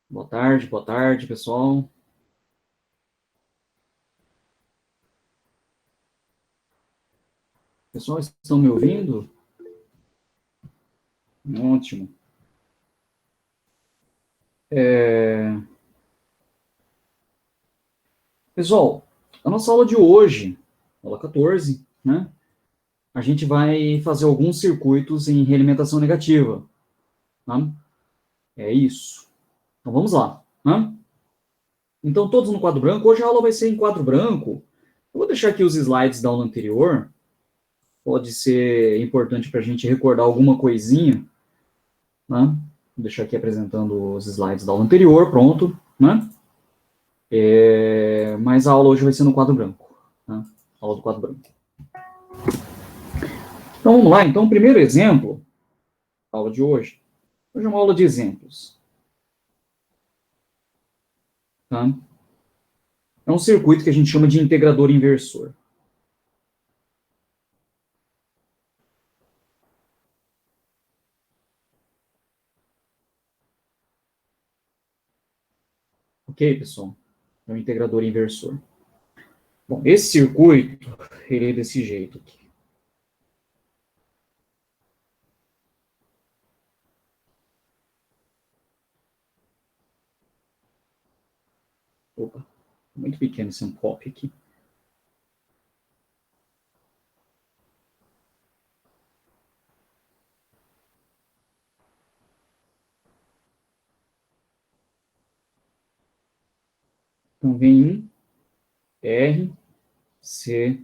Boa tarde, pessoal. Pessoal, estão me ouvindo? Ótimo. Pessoal, a nossa aula de hoje, aula 14, né? A gente vai fazer alguns circuitos em realimentação negativa, tá? É isso. Então vamos lá, né? Então todos no quadro branco. Hoje a aula vai ser em quadro branco. Eu vou deixar aqui os slides da aula anterior. Pode ser importante para a gente recordar alguma coisinha, né? Vou deixar aqui apresentando os slides da aula anterior, pronto, né? Mas a aula hoje vai ser no quadro branco. Tá? Aula do quadro branco. Então vamos lá. Então, o primeiro exemplo, aula de hoje. Hoje é uma aula de exemplos. Tá? É um circuito que a gente chama de integrador inversor. Ok, pessoal? É um integrador inversor. Bom, esse circuito, ele é desse jeito aqui. Opa, muito pequeno esse pop aqui. Então vem um R, C,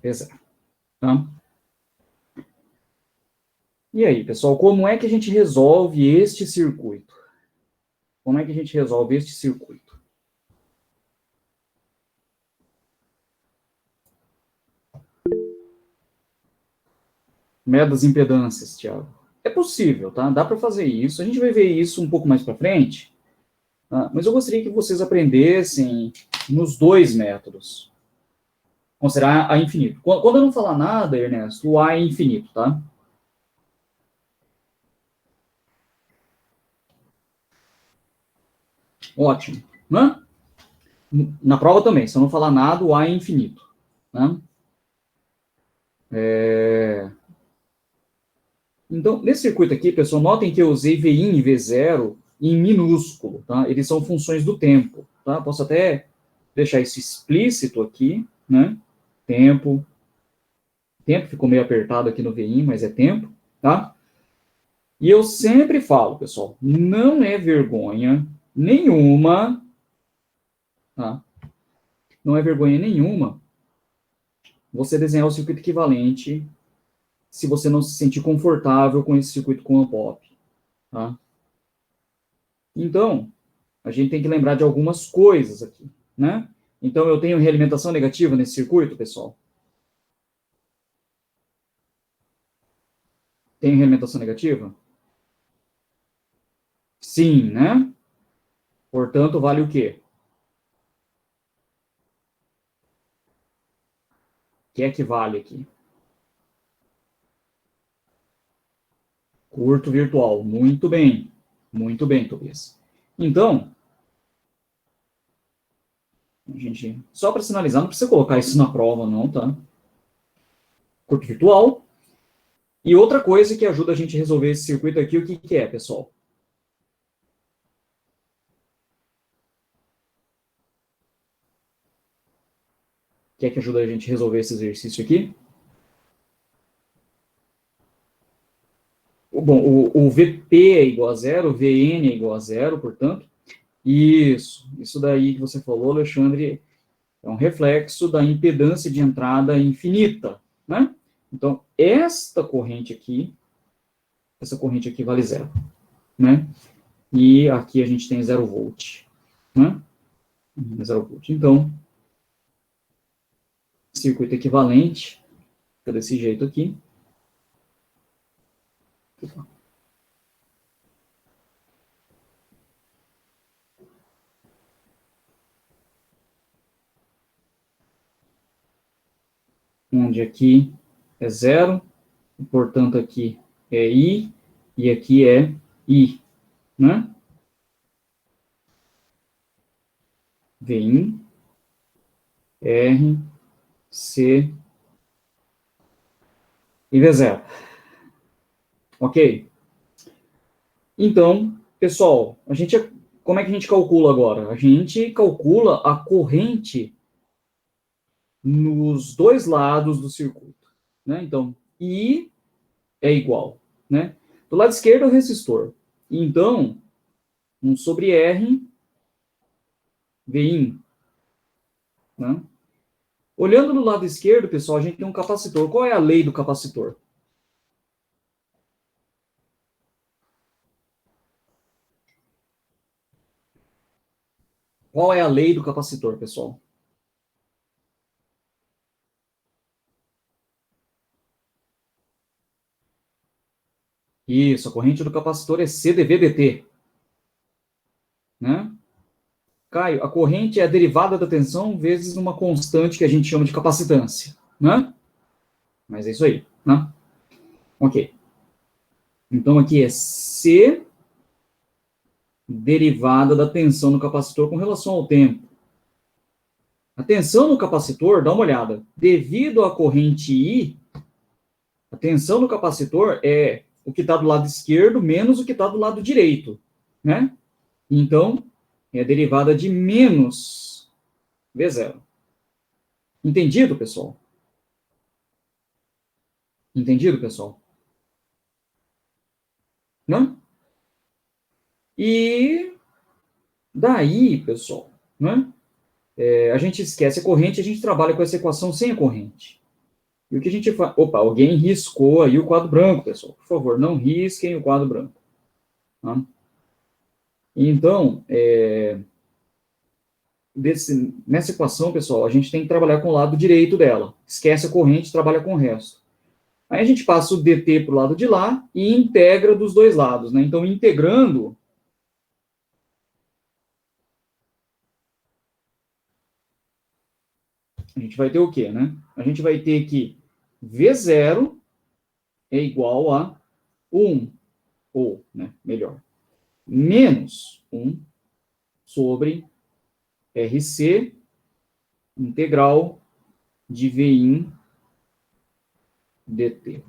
P0. Tá? E aí, pessoal, como é que a gente resolve este circuito? Como é que a gente resolve este circuito? Média das impedâncias, Tiago. É possível, tá? Dá para fazer isso. A gente vai ver isso um pouco mais para frente, tá? Mas eu gostaria que vocês aprendessem nos dois métodos. Considerar A infinito. Quando eu não falar nada, Ernesto, o A é infinito, tá? Ótimo. Né? Na prova também, se eu não falar nada, o A é infinito. Né? Então, nesse circuito aqui, pessoal, notem que eu usei V1 e V0 em minúsculo, tá? Eles são funções do tempo, tá? Posso até deixar isso explícito aqui, né? Tempo. Tempo ficou meio apertado aqui no VI, mas é tempo, tá? E eu sempre falo, pessoal, não é vergonha nenhuma, tá? Não é vergonha nenhuma você desenhar o circuito equivalente se você não se sentir confortável com esse circuito com a pop, tá? Então, a gente tem que lembrar de algumas coisas aqui, né? Então, eu tenho realimentação negativa nesse circuito, pessoal? Tenho realimentação negativa? Sim, né? Portanto, vale o quê? O que é que vale aqui? Curto virtual. Muito bem. Muito bem, Tobias. Então, a gente, só para sinalizar, não precisa colocar isso na prova, não, tá? Curto virtual. E outra coisa que ajuda a gente a resolver esse circuito aqui, o que, que é, pessoal? O que é que ajuda a gente a resolver esse exercício aqui? Bom, o VP é igual a zero, o VN é igual a zero, portanto. Isso daí que você falou, Alexandre, é um reflexo da impedância de entrada infinita, né? Então, essa corrente aqui vale zero, né? E aqui a gente tem 0 volt, né? 0 volt. Então, circuito equivalente, fica desse jeito aqui. Onde aqui é zero, portanto aqui é I, e aqui é I, né? Vin, R, C e V0. Ok? Então, pessoal, como é que a gente calcula agora? A gente calcula a corrente nos dois lados do circuito, né? Então, I é igual, né? Do lado esquerdo é o resistor. Então, 1 sobre R, Vin, né? Olhando do lado esquerdo, pessoal, a gente tem um capacitor. Qual é a lei do capacitor? Qual é a lei do capacitor, pessoal? Isso, a corrente do capacitor é CdV/dt, né? Caio, a corrente é a derivada da tensão vezes uma constante que a gente chama de capacitância, né? Mas é isso aí, né? Ok. Então aqui é C derivada da tensão no capacitor com relação ao tempo. A tensão no capacitor, dá uma olhada, devido à corrente I, a tensão no capacitor é o que está do lado esquerdo menos o que está do lado direito, né? Então, é a derivada de menos V0. Entendido, pessoal? Entendido, pessoal? Né? E daí, pessoal, né? A gente esquece a corrente, a gente trabalha com essa equação sem a corrente. E o que a gente faz? Opa, alguém riscou aí o quadro branco, pessoal. Por favor, não risquem o quadro branco. Tá? Então, nessa equação, pessoal, a gente tem que trabalhar com o lado direito dela. Esquece a corrente, trabalha com o resto. Aí a gente passa o dt para o lado de lá e integra dos dois lados, né? Então, integrando, a gente vai ter o quê, né? A gente vai ter que V0 é igual a 1, ou, né, melhor, menos 1 sobre RC integral de Vin dt.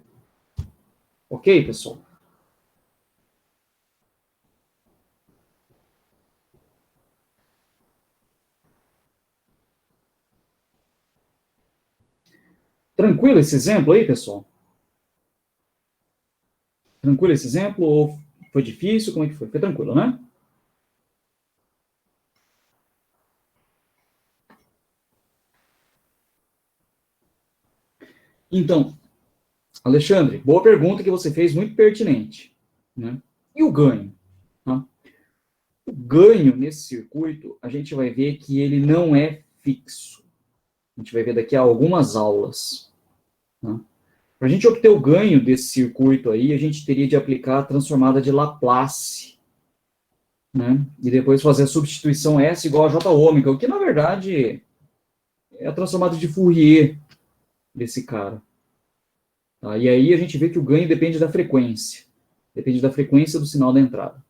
Ok, pessoal? Tranquilo esse exemplo aí, pessoal? Tranquilo esse exemplo? Ou foi difícil? Como é que foi? Foi tranquilo, né? Então, Alexandre, boa pergunta que você fez, muito pertinente. Né? E o ganho? Tá? O ganho nesse circuito, a gente vai ver que ele não é fixo. A gente vai ver daqui a algumas aulas. Tá? Para a gente obter o ganho desse circuito aí, a gente teria de aplicar a transformada de Laplace, né? E depois fazer a substituição S igual a J ômega, o que na verdade é a transformada de Fourier desse cara. Tá? E aí a gente vê que o ganho depende da frequência. Depende da frequência do sinal da entrada.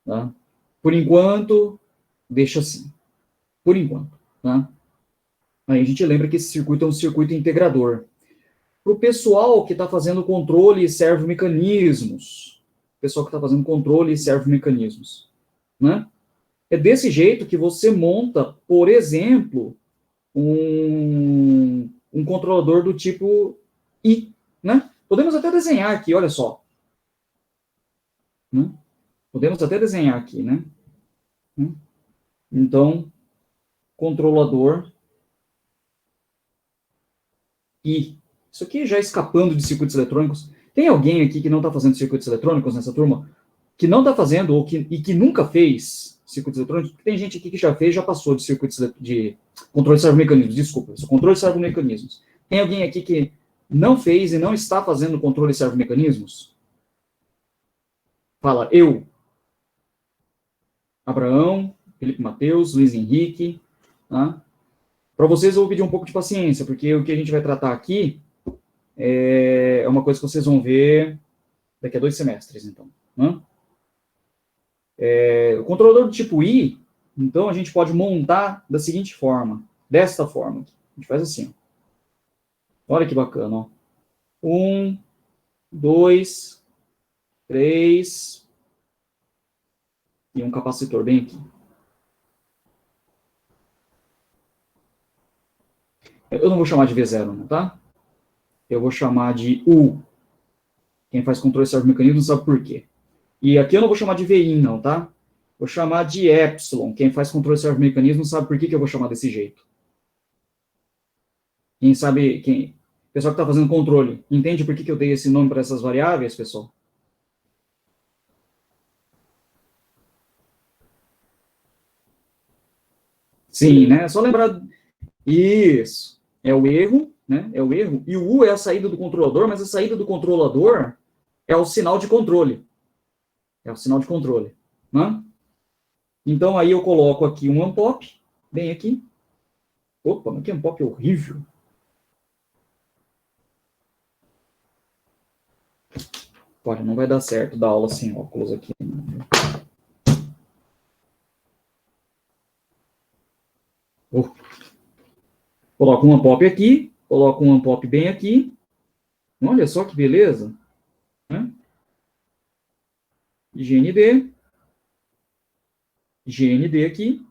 Tá? Por enquanto, deixa assim. Por enquanto. Tá? Aí a gente lembra que esse circuito é um circuito integrador. Para o pessoal que está fazendo controle e servomecanismos, pessoal que está fazendo controle e servomecanismos, né? É desse jeito que você monta, por exemplo, um controlador do tipo I, né? Podemos até desenhar aqui, olha só. Né? Podemos até desenhar aqui, né? Então, controlador I. Isso aqui já escapando de circuitos eletrônicos. Tem alguém aqui que não está fazendo circuitos eletrônicos nessa turma? Que não está fazendo e que nunca fez circuitos eletrônicos? Tem gente aqui que já fez, já passou de circuitos de controle de servomecanismos. Desculpa, controle de servomecanismos. Tem alguém aqui que não fez e não está fazendo controle de servomecanismos? Fala, eu. Abraão, Felipe Mateus, Luiz Henrique. Tá? Para vocês eu vou pedir um pouco de paciência, porque o que a gente vai tratar aqui é uma coisa que vocês vão ver daqui a 2 semestres, então. Né? O controlador do tipo I, Então, a gente pode montar da seguinte forma, desta forma. A gente faz assim. Olha que bacana, ó. 1, 2, 3, e um capacitor bem aqui. Eu não vou chamar de V0, não, tá? Eu vou chamar de U. Quem faz controle de servo-mecanismo sabe por quê. E aqui eu não vou chamar de VIN, não, tá? Vou chamar de Epsilon. Quem faz controle de servo-mecanismo sabe por que eu vou chamar desse jeito. Quem sabe, o pessoal que está fazendo controle, entende por que eu dei esse nome para essas variáveis, pessoal? Sim, né? É só lembrar. Isso. É o erro, né? É o erro. E o U é a saída do controlador, mas a saída do controlador é o sinal de controle. É o sinal de controle. Né? Então, aí eu coloco aqui um unpop, bem aqui. Opa, mas que unpop horrível. Olha, não vai dar certo dar aula sem óculos aqui. Coloco um unpop aqui, coloco um unpop bem aqui. Olha só que beleza. Né? GND. GND aqui.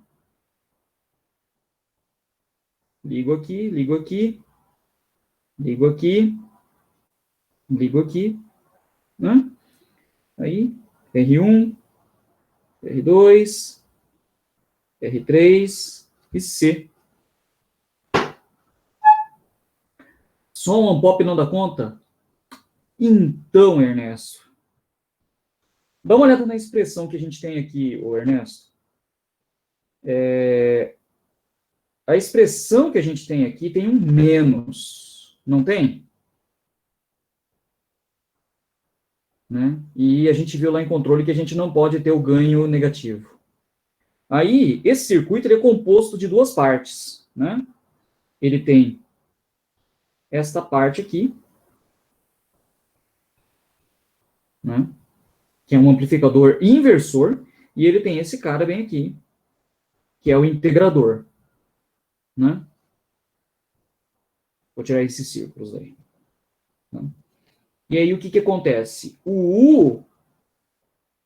Ligo aqui, ligo aqui. Ligo aqui. Ligo aqui. Né? Aí, R1, R2, R3 e C. Só um unpop não dá conta? Então, Ernesto, dá uma olhada na expressão que a gente tem aqui, ô Ernesto. A expressão que a gente tem aqui tem um menos, não tem? Né? E a gente viu lá em controle que a gente não pode ter o ganho negativo. Aí, esse circuito ele é composto de duas partes. Né? Ele tem esta parte aqui, né? Que é um amplificador inversor, e ele tem esse cara bem aqui, que é o integrador. Né? Vou tirar esses círculos aí. Né? E aí, o que acontece? O U,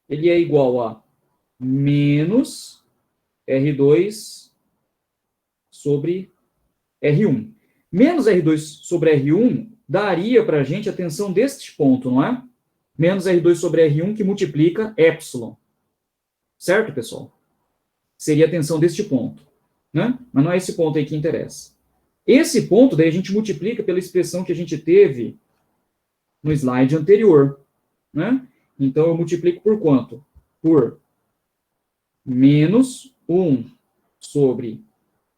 ele é igual a menos R2 sobre R1. Menos R2 sobre R1 daria para a gente a tensão deste ponto, não é? Menos R2 sobre R1 que multiplica epsilon. Certo, pessoal? Seria a tensão deste ponto. Né? Mas não é esse ponto aí que interessa. Esse ponto, daí a gente multiplica pela expressão que a gente teve no slide anterior. Né? Então, eu multiplico por quanto? Por menos 1 sobre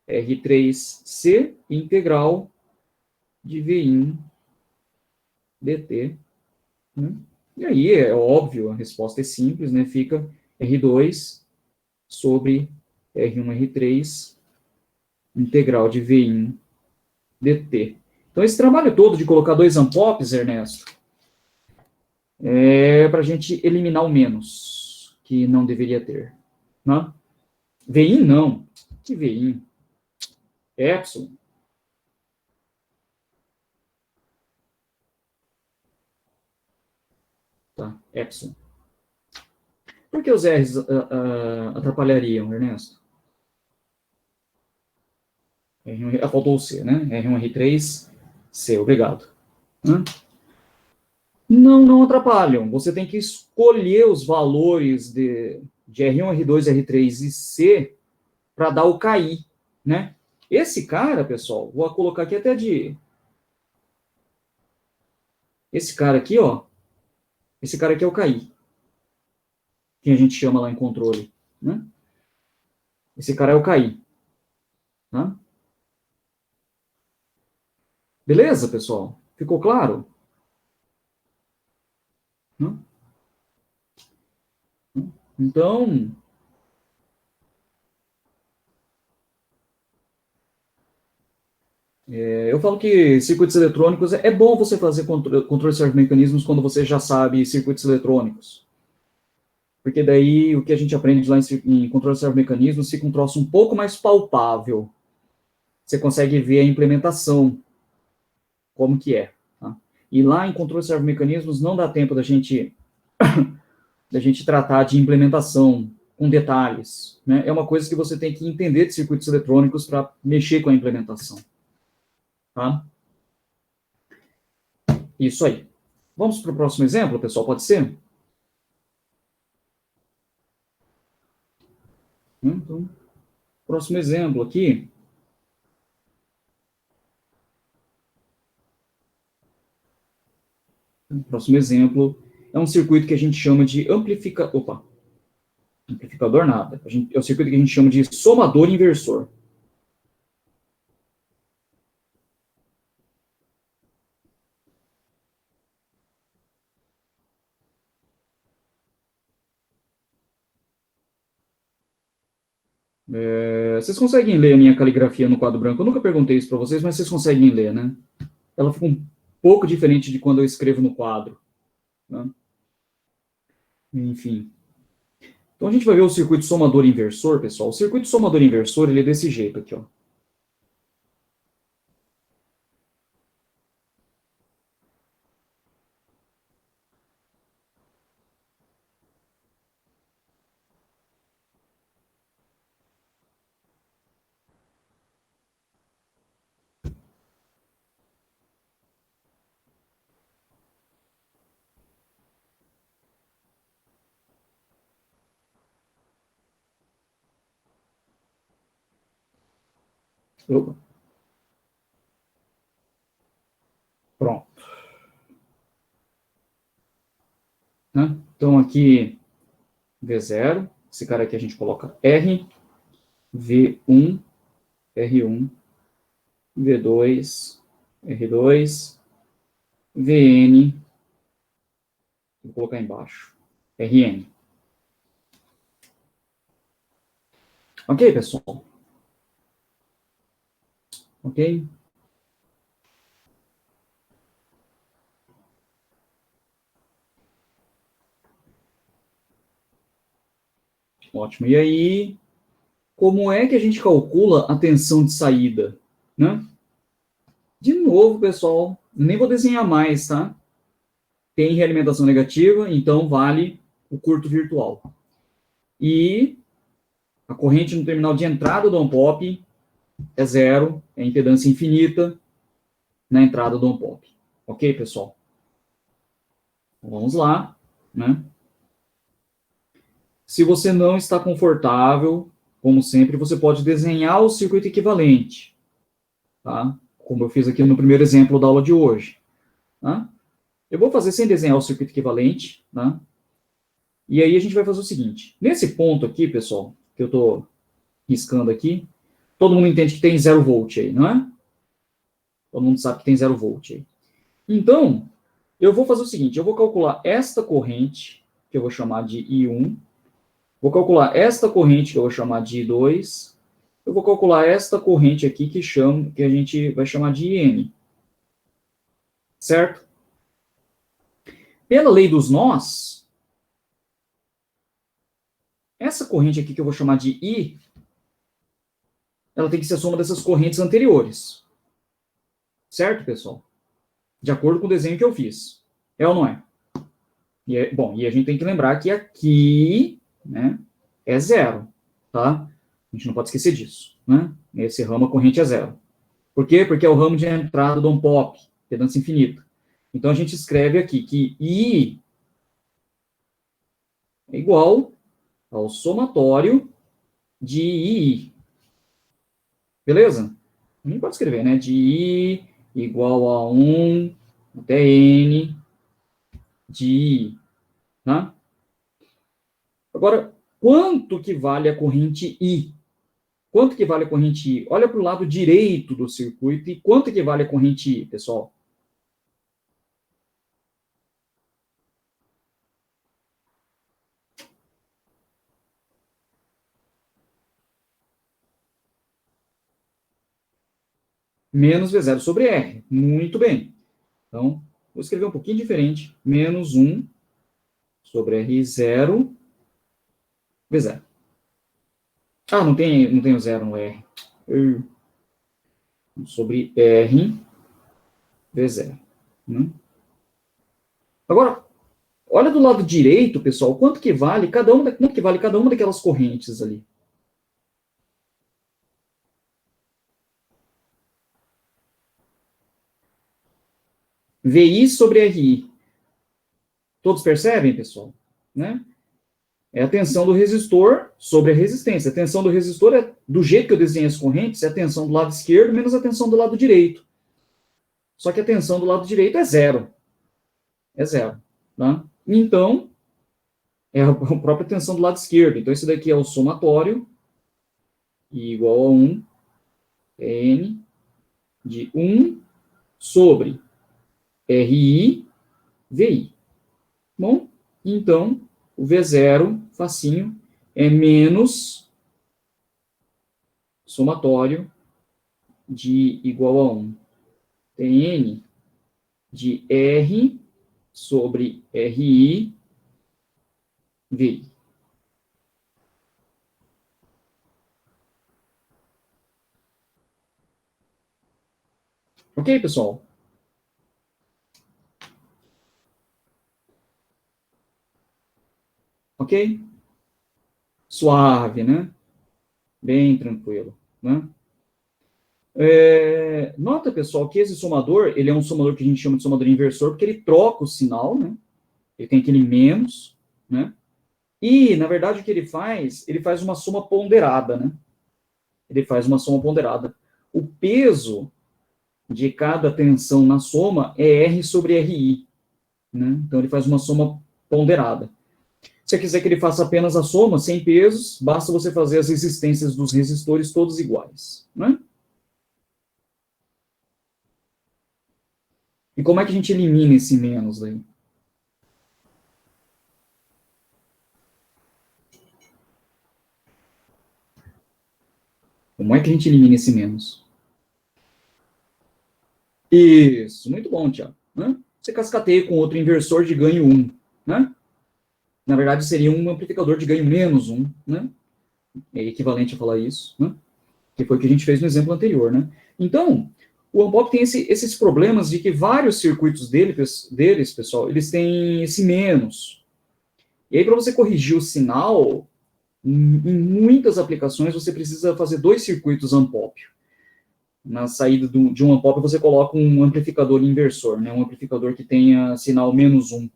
R3C integral de V1 dt. Né? E aí, é óbvio, a resposta é simples, né? Fica R2 sobre R1, R3 integral de V1 dt. Então, esse trabalho todo de colocar dois unpops, Ernesto, é para a gente eliminar o menos, que não deveria ter. Né? VIN, não. Que VIN? Epsilon. Tá, Epsilon. Por que os R's atrapalhariam, Ernesto? R1, faltou o C, né? R1, R3, C, obrigado. Não atrapalham. Você tem que escolher os valores de R1, R2, R3 e C para dar o KI, né? Esse cara, pessoal, vou colocar aqui até de... Esse cara aqui, ó. Esse cara aqui é o KI. Que a gente chama lá em controle, né? Esse cara é o KI. Tá? Beleza, pessoal? Ficou claro? Então, eu falo que circuitos eletrônicos é bom você fazer controle de certos mecanismos quando você já sabe circuitos eletrônicos. porque daí o que a gente aprende lá em controle de servo-mecanismos fica um troço um pouco mais palpável. Você consegue ver a implementação, como que é. Tá? E lá em controle de servo-mecanismos não dá tempo da gente tratar de implementação com detalhes. Né? É uma coisa que você tem que entender de circuitos eletrônicos para mexer com a implementação. Tá? Isso aí. Vamos para o próximo exemplo, pessoal, pode ser? Então, próximo exemplo aqui. Próximo exemplo é um circuito que a gente chama de amplificador nada. É o circuito que a gente chama de somador inversor. Vocês conseguem ler a minha caligrafia no quadro branco? Eu nunca perguntei isso para vocês, mas vocês conseguem ler, né? Ela fica um pouco diferente de quando eu escrevo no quadro. Né? Enfim. Então a gente vai ver o circuito somador inversor, pessoal. O circuito somador inversor, ele é desse jeito aqui, ó. Opa, pronto. Né? Então aqui, V0. Esse cara aqui a gente coloca R, V1, R1, V2, R2, VN, vou colocar embaixo, RN. Ok, pessoal? Ok? Ótimo. E aí, como é que a gente calcula a tensão de saída? Né? De novo, pessoal, nem vou desenhar mais, tá? Tem realimentação negativa, então vale o curto virtual. E a corrente no terminal de entrada do on-pop é zero, é impedância infinita na entrada do on-pop. Ok, pessoal? Vamos lá, né? Se você não está confortável, como sempre, você pode desenhar o circuito equivalente, tá? Como eu fiz aqui no primeiro exemplo da aula de hoje. Tá? Eu vou fazer sem desenhar o circuito equivalente, tá? E aí a gente vai fazer o seguinte. Nesse ponto aqui, pessoal, que eu estou riscando aqui, todo mundo entende que tem 0 volt aí, não é? Todo mundo sabe que tem 0 volt aí. Então, eu vou fazer o seguinte, eu vou calcular esta corrente, que eu vou chamar de I1, vou calcular esta corrente, que eu vou chamar de I2, eu vou calcular esta corrente aqui, que a gente vai chamar de IN. Certo? Pela lei dos nós, essa corrente aqui, que eu vou chamar de I, ela tem que ser a soma dessas correntes anteriores. Certo, pessoal? De acordo com o desenho que eu fiz. É ou não é? Bom, e a gente tem que lembrar que aqui, né, é zero, tá? A gente não pode esquecer disso, né? Esse ramo, a corrente é zero. Por quê? Porque é o ramo de entrada do on-pop, impedância infinita. Então, a gente escreve aqui que I é igual ao somatório de I. Beleza? Nem pode escrever, né? De I igual a 1 até N de I. Tá? Agora, quanto que vale a corrente I? Quanto que vale a corrente I? Olha para o lado direito do circuito e quanto que vale a corrente I, pessoal? Menos V0 sobre R. Muito bem. Então, vou escrever um pouquinho diferente. Menos 1 sobre R0 V0. Ah, não tem o zero no R. Sobre R, V0. Né? Agora, olha do lado direito, pessoal, quanto que vale cada uma daquelas correntes ali. VI sobre RI. Todos percebem, pessoal? Né? É a tensão do resistor sobre a resistência. A tensão do resistor é, do jeito que eu desenhei as correntes, é a tensão do lado esquerdo menos a tensão do lado direito. Só que a tensão do lado direito é zero. É zero. Tá? Então, é a própria tensão do lado esquerdo. Então, esse daqui é o somatório, igual a 1, N, de 1 sobre RI, VI. Bom, então, o V0, facinho, é menos somatório de igual a 1. Tem N de R sobre RI, VI. Ok, pessoal? Ok? Suave, né? Bem tranquilo, né? Nota, pessoal, que esse somador, ele é um somador que a gente chama de somador inversor, porque ele troca o sinal, né? Ele tem aquele menos, né? E, na verdade, o que ele faz uma soma ponderada, né? Ele faz uma soma ponderada. O peso de cada tensão na soma é R sobre RI, né? Então, ele faz uma soma ponderada. Se você quiser que ele faça apenas a soma, sem pesos, basta você fazer as resistências dos resistores todos iguais, né? E como é que a gente elimina esse menos daí? Como é que a gente elimina esse menos? Isso, muito bom, Tiago. Né? Você cascateia com outro inversor de ganho 1. Né? Na verdade, seria um amplificador de ganho menos 1. Né? É equivalente a falar isso. Né? Que foi o que a gente fez no exemplo anterior. Né? Então, o Unpop tem esses problemas de que vários circuitos deles, pessoal, eles têm esse menos. E aí, para você corrigir o sinal, em muitas aplicações, você precisa fazer dois circuitos Unpop. Na saída de um ampop você coloca um amplificador inversor, né? Um amplificador que tenha sinal menos um,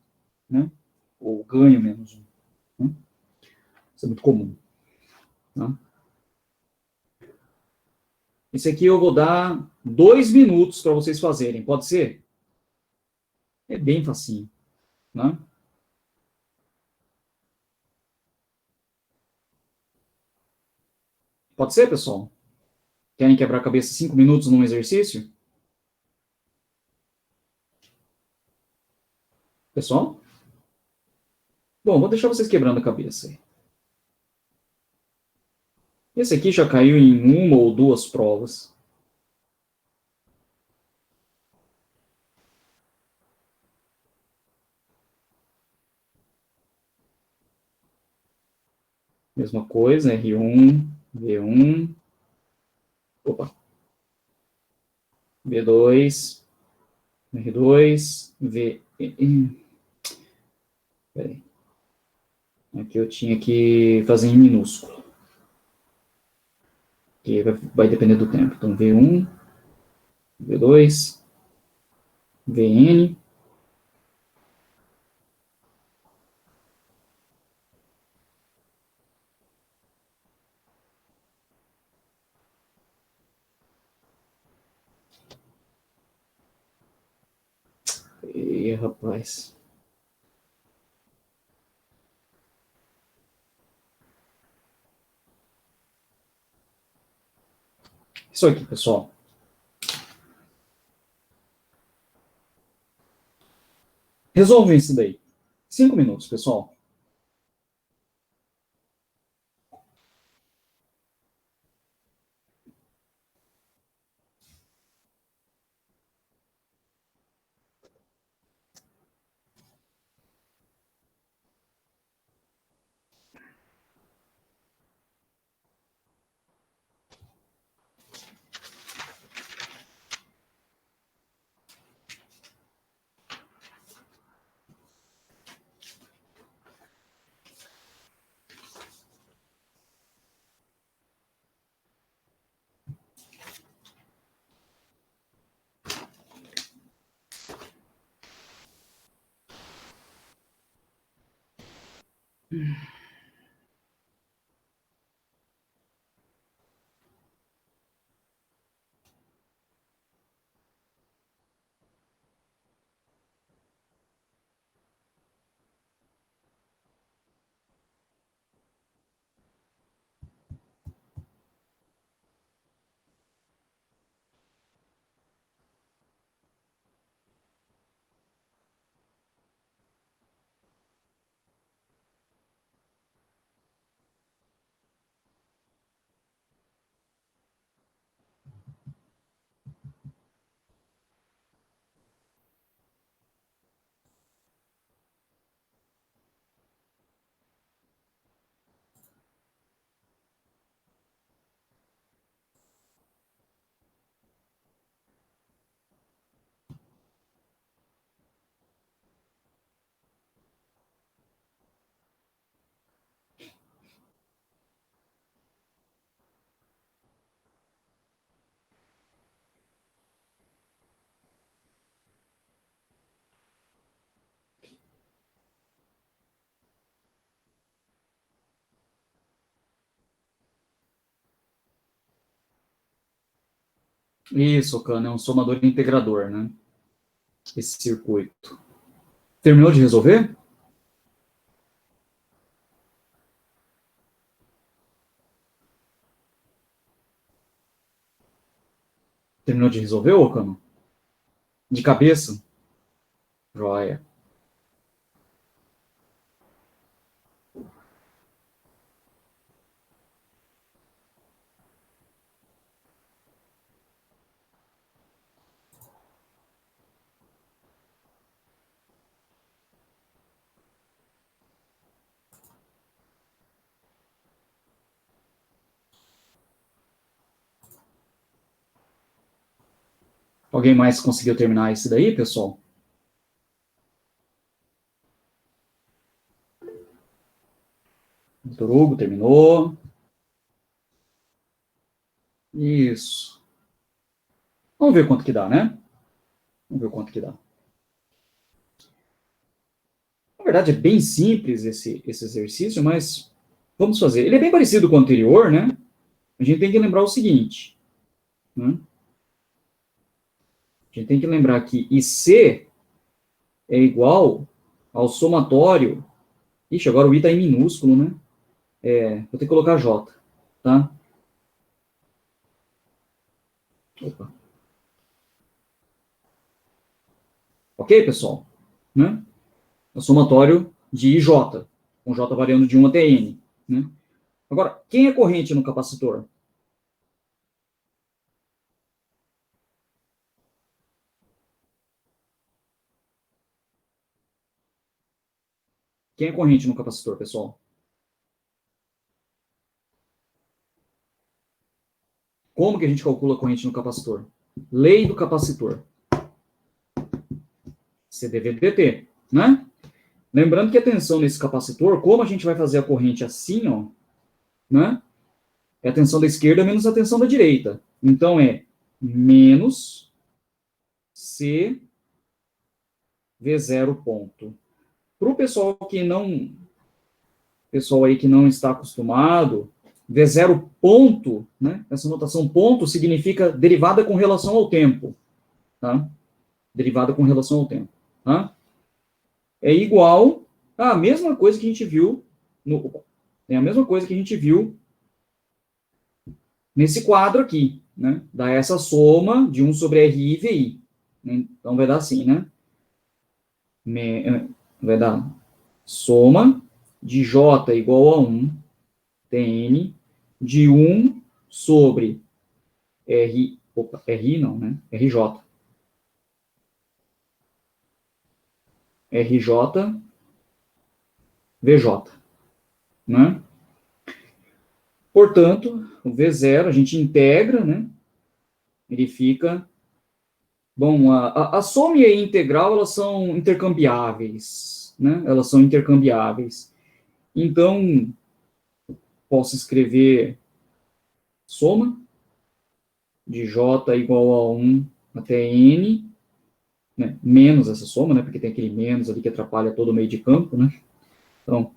né? Ou ganho menos um. Né? Isso é muito comum. Tá? Esse aqui eu vou dar 2 minutos para vocês fazerem, pode ser? É bem facinho. Né? Pode ser, pessoal? Querem quebrar a cabeça 5 minutos num exercício? Pessoal? Bom, vou deixar vocês quebrando a cabeça. Esse aqui já caiu em uma ou duas provas. Mesma coisa, R1, V1, opa, V2, R2, V. Peraí. Aqui eu tinha que fazer em minúsculo. Que vai depender do tempo. Então, V1, V2, VN. E, rapaz. Isso aqui, pessoal. Resolvam isso daí. 5 minutos, pessoal. Isso, Cana, é um somador integrador, né? Esse circuito. Terminou de resolver? Terminou de resolver, ô Cano? De cabeça? Joia. Alguém mais conseguiu terminar esse daí, pessoal? Doutor Hugo terminou. Isso. Vamos ver quanto que dá, né? Vamos ver quanto que dá. Na verdade, é bem simples esse exercício, mas vamos fazer. Ele é bem parecido com o anterior, né? A gente tem que lembrar o seguinte, né? A gente tem que lembrar que IC é igual ao somatório. Ixi, agora o I está em minúsculo, né? Vou ter que colocar J, tá? Opa. Ok, pessoal? Né? É o somatório de IJ, com J variando de 1 até N. Né? Agora, quem é corrente no capacitor? Quem é corrente no capacitor, pessoal? Como que a gente calcula a corrente no capacitor? Lei do capacitor. CdV/dt, né? Lembrando que a tensão nesse capacitor, como a gente vai fazer a corrente assim, ó, né? É a tensão da esquerda menos a tensão da direita. Então é menos C V0 ponto. Para o pessoal aí que não está acostumado, V0 ponto, né? Essa notação ponto significa derivada com relação ao tempo, tá? Derivada com relação ao tempo, tá? É igual à mesma coisa que a gente viu é a mesma coisa que a gente viu nesse quadro aqui, né? Dá essa soma de 1 sobre RI e VI. Então vai dar assim, né? Vai dar soma de J igual a 1 Tn de 1 sobre RI não, né? RJ. RJ VJ, né? Portanto, o V0 a gente integra, né? Ele fica. Bom, a soma e a integral elas são intercambiáveis, né? Elas são intercambiáveis. Então, posso escrever soma de J igual a 1 até N, né? Menos essa soma, né? Porque tem aquele menos ali que atrapalha todo o meio de campo, né? Então,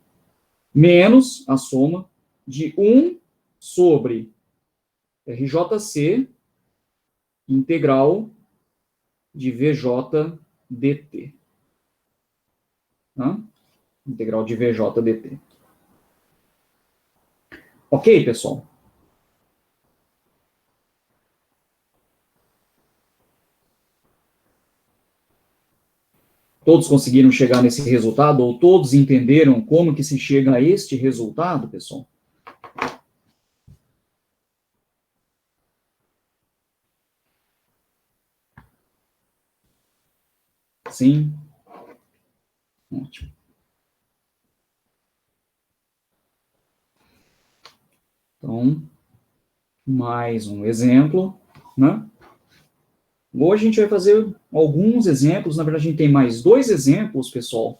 menos a soma de 1 sobre RJC integral de VJ dt. Tá? Integral de VJ dt. Ok, pessoal? Todos conseguiram chegar nesse resultado? Ou todos entenderam como que se chega a este resultado, pessoal? Sim? Ótimo. Então, mais um exemplo, né? Hoje a gente vai fazer alguns exemplos, na verdade a gente tem mais 2 exemplos, pessoal,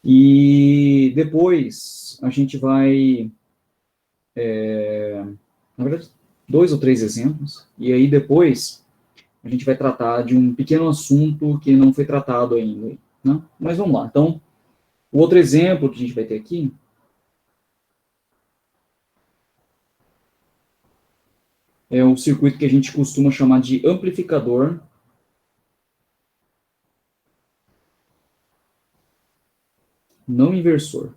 e depois a gente vai, na verdade, 2 ou 3 exemplos, e aí depois a gente vai tratar de um pequeno assunto que não foi tratado ainda, né? Mas vamos lá. Então, o outro exemplo que a gente vai ter aqui é o circuito que a gente costuma chamar de amplificador não inversor.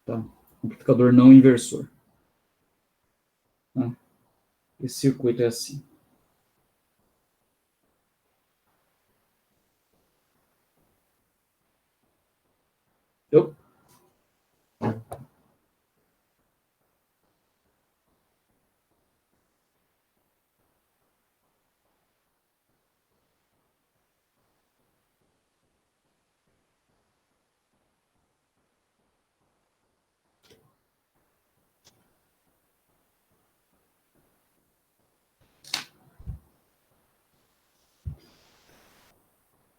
Tá? Amplificador não inversor. Tá? Esse circuito é assim. Eu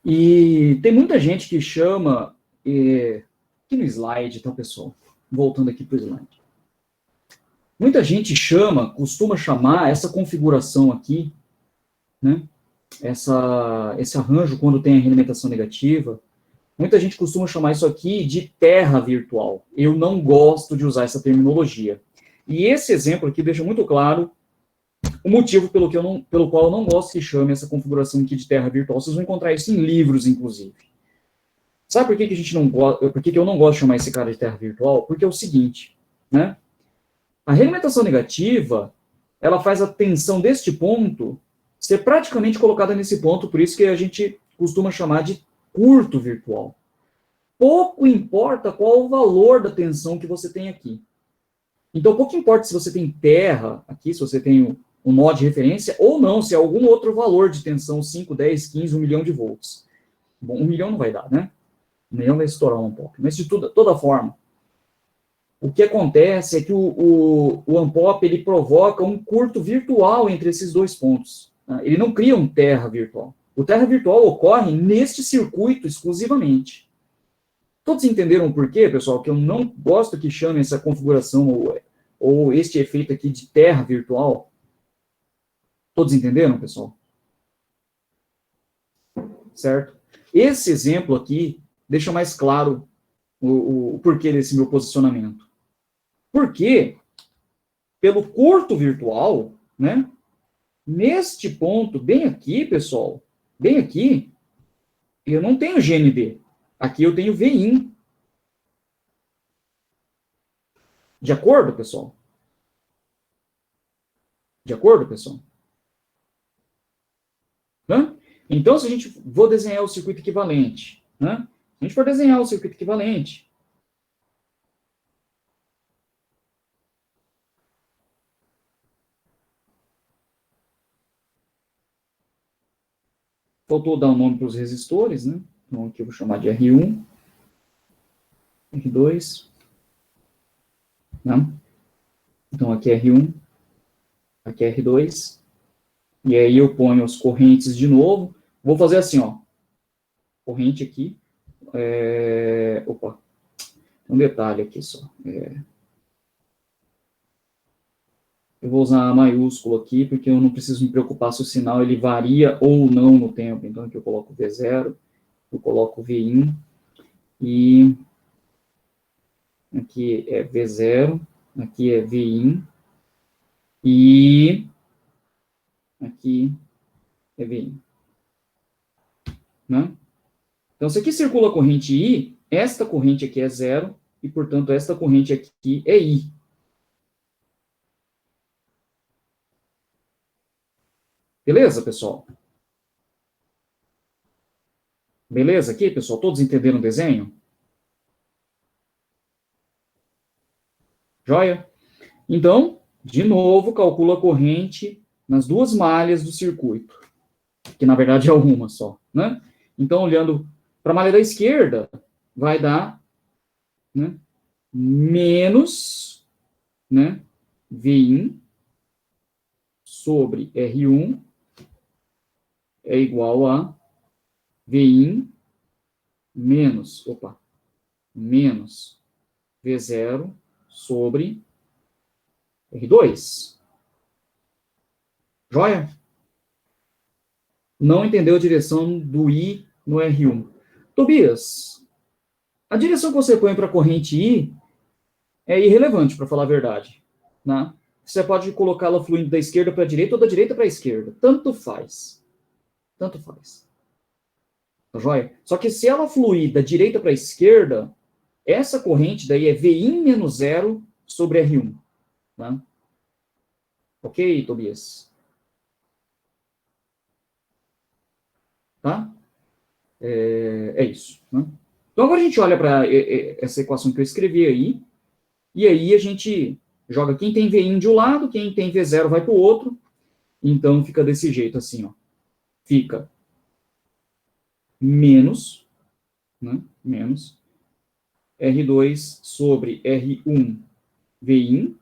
E tem muita gente que chama, aqui no slide, tá, pessoal? Voltando aqui para o slide. Muita gente costuma chamar essa configuração aqui, né? Esse arranjo quando tem a realimentação negativa, muita gente costuma chamar isso aqui de terra virtual. Eu não gosto de usar essa terminologia. E esse exemplo aqui deixa muito claro o motivo pelo qual eu não gosto que chame essa configuração aqui de terra virtual. Vocês vão encontrar isso em livros, inclusive. Sabe por que a gente não gosta, por que eu não gosto de chamar esse cara de terra virtual? Porque é o seguinte, né? A realimentação negativa, ela faz a tensão deste ponto ser praticamente colocada nesse ponto, por isso que a gente costuma chamar de curto virtual. Pouco importa qual o valor da tensão que você tem aqui. Então, pouco importa se você tem terra aqui, se você tem um nó de referência, ou não, se é algum outro valor de tensão, 5, 10, 15, 1 milhão de volts. Bom, 1 milhão não vai dar, né? 1 milhão vai estourar um pouco. Mas, de toda forma, o que acontece é que o ANPOP ele provoca um curto virtual entre esses dois pontos. Tá? Ele não cria um terra virtual. O terra virtual ocorre neste circuito exclusivamente. Todos entenderam por quê, pessoal, que eu não gosto que chame essa configuração ou este efeito aqui de terra virtual? Todos entenderam, pessoal? Certo? Esse exemplo aqui deixa mais claro o porquê desse meu posicionamento. Porque, pelo curto virtual, né, neste ponto, bem aqui, pessoal, bem aqui, eu não tenho GND. Aqui eu tenho VIN. De acordo, pessoal? De acordo, pessoal? Hã? Então, se a gente for desenhar o circuito equivalente, né? Se a gente for desenhar o circuito equivalente, faltou dar um nome para os resistores, né? Então, aqui eu vou chamar de R1, R2, né? Então, aqui é R1, aqui é R2, e aí eu ponho as correntes de novo. Vou fazer assim, ó, corrente aqui, opa, um detalhe aqui só. Eu vou usar maiúsculo aqui, porque eu não preciso me preocupar se o sinal ele varia ou não no tempo. Então, aqui eu coloco V0, Eu coloco Vin e aqui é V0, aqui é Vin e aqui é Vin. Né? Então, se aqui circula a corrente I, esta corrente aqui é zero, e, portanto, esta corrente aqui é I. Beleza, pessoal? Beleza aqui, pessoal? Todos entenderam o desenho? Joia? Então, de novo, calcula a corrente nas duas malhas do circuito, que na verdade é uma só, né? Então, olhando para a malha da esquerda, vai dar, né, menos, né, Vin sobre R1 é igual a Vin menos V0 sobre R2. Joia? Não entendeu a direção do I no R1. Tobias, a direção que você põe para a corrente I é irrelevante, para falar a verdade. Né? Você pode colocá-la fluindo da esquerda para a direita ou da direita para a esquerda. Tanto faz. Tanto faz. Tá joia? Só que se ela fluir da direita para a esquerda, essa corrente daí é Vin menos 0 sobre R1. Tá? Ok, Tobias? Tá? É isso. Né? Então, agora a gente olha para essa equação que eu escrevi aí, e aí a gente joga quem tem Vin de um lado, quem tem V0 vai para o outro, então fica desse jeito assim, ó. Fica menos, né, menos R2 sobre R1 Vin.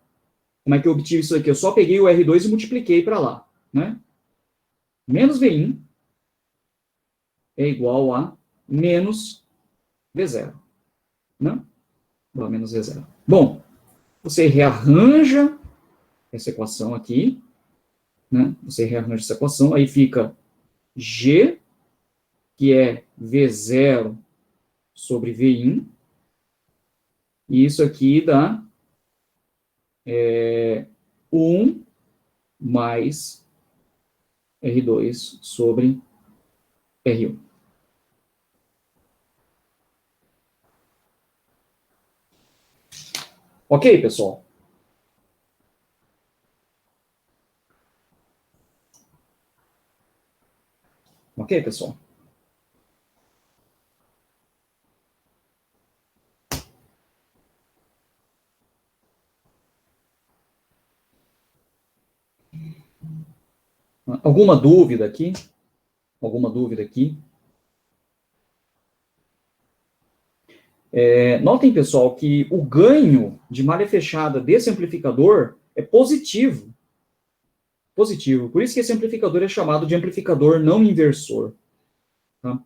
Como é que eu obtive isso aqui? Eu só peguei o R2 e multipliquei para lá, né? Menos Vin é igual a menos V0, né? Igual a menos V0. Bom, você rearranja essa equação aqui, né? Você rearranja essa equação, aí fica G, que é V0 sobre Vin, e isso aqui dá 1 mais R2 sobre R1. Ok, pessoal? Ok, pessoal? Alguma dúvida aqui? Alguma dúvida aqui? Notem, pessoal, que o ganho de malha fechada desse amplificador é positivo. Positivo. Por isso que esse amplificador é chamado de amplificador não inversor. Tá?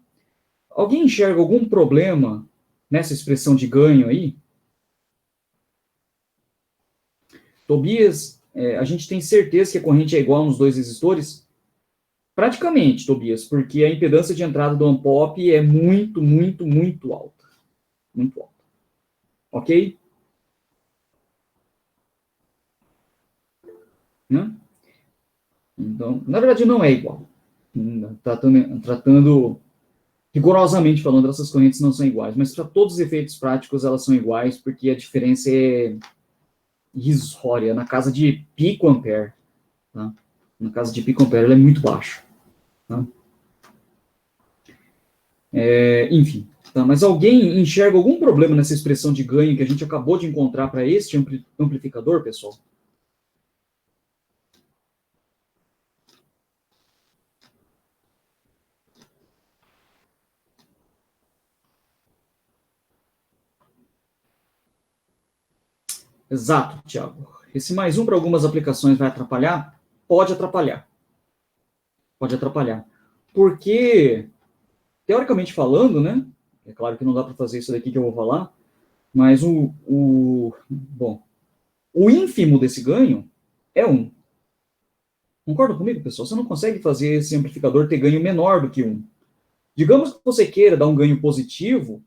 Alguém enxerga algum problema nessa expressão de ganho aí? Tobias, a gente tem certeza que a corrente é igual nos dois resistores? Praticamente, Tobias, porque a impedância de entrada do Ampop é muito, muito, muito alta. Muito alta. Ok? Né? Então, na verdade, não é igual. Tratando rigorosamente falando, essas correntes não são iguais, mas para todos os efeitos práticos elas são iguais, porque a diferença é irrisória, na casa de picoampere. Tá? Na casa de picoampere ela é muito baixa. Tá? Enfim, tá? Mas alguém enxerga algum problema nessa expressão de ganho que a gente acabou de encontrar para este amplificador, pessoal? Exato, Thiago. Esse mais um para algumas aplicações vai atrapalhar? Pode atrapalhar. Pode atrapalhar. Porque, teoricamente falando, né? É claro que não dá para fazer isso daqui que eu vou falar, mas bom, o ínfimo desse ganho é 1. Concorda comigo, pessoal? Você não consegue fazer esse amplificador ter ganho menor do que 1. Digamos que você queira dar um ganho positivo,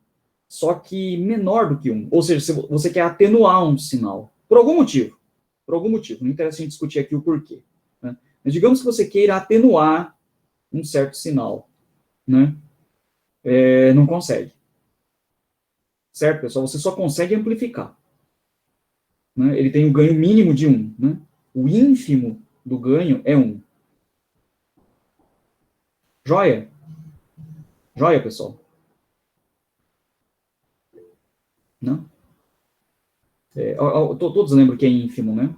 só que menor do que 1. Ou seja, se você quer atenuar um sinal, por algum motivo. Por algum motivo. Não interessa a gente discutir aqui o porquê. Né? Mas digamos que você queira atenuar um certo sinal. Né? Não consegue. Certo, pessoal? Você só consegue amplificar. Né? Ele tem um ganho mínimo de 1. Né? O ínfimo do ganho é 1. Joia? Joia, pessoal? Não? Todos lembram que é ínfimo, né?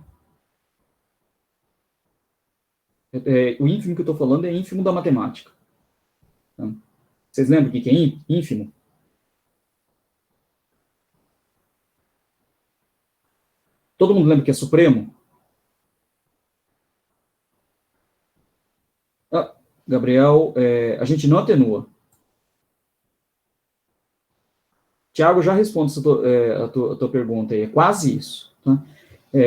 O ínfimo que eu estou falando é ínfimo da matemática. Tá? Vocês lembram o que é ínfimo? Todo mundo lembra que é supremo? Ah, Gabriel, a gente não atenua. Tiago já responde a tua pergunta aí. É quase isso. Tá?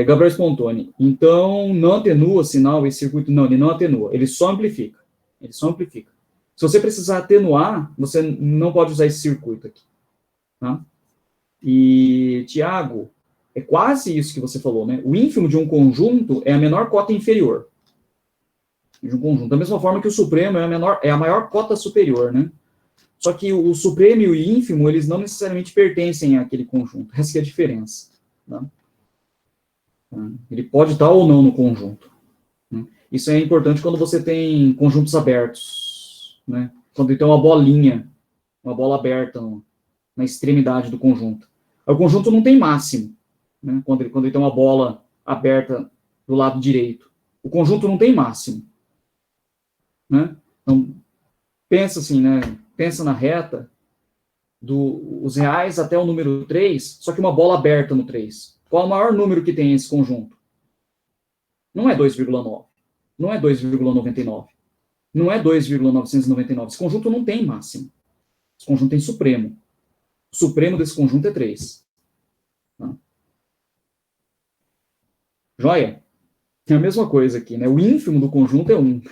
Gabriel Spontoni. Então, não atenua sinal, esse circuito, não, ele não atenua, ele só amplifica. Ele só amplifica. Se você precisar atenuar, você não pode usar esse circuito aqui. Tá? E, Tiago, é quase isso que você falou, né? O ínfimo de um conjunto é a menor cota inferior de um conjunto. Da mesma forma que o supremo é a maior cota superior, né? Só que o supremo e o ínfimo, eles não necessariamente pertencem àquele conjunto. Essa é a diferença. Tá? Ele pode estar ou não no conjunto. Né? Isso é importante quando você tem conjuntos abertos. Né? Quando tem uma bolinha, uma bola aberta na extremidade do conjunto. O conjunto não tem máximo. Né? Quando ele tem uma bola aberta do lado direito. O conjunto não tem máximo. Né? Então, pensa assim, né? Pensa na reta dos reais até o número 3, só que uma bola aberta no 3. Qual é o maior número que tem esse conjunto? Não é 2,9. Não é 2,99. Não é 2,999. Esse conjunto não tem máximo. Esse conjunto tem supremo. O supremo desse conjunto é 3. Tá? Joia? É a mesma coisa aqui, né? O ínfimo do conjunto é 1.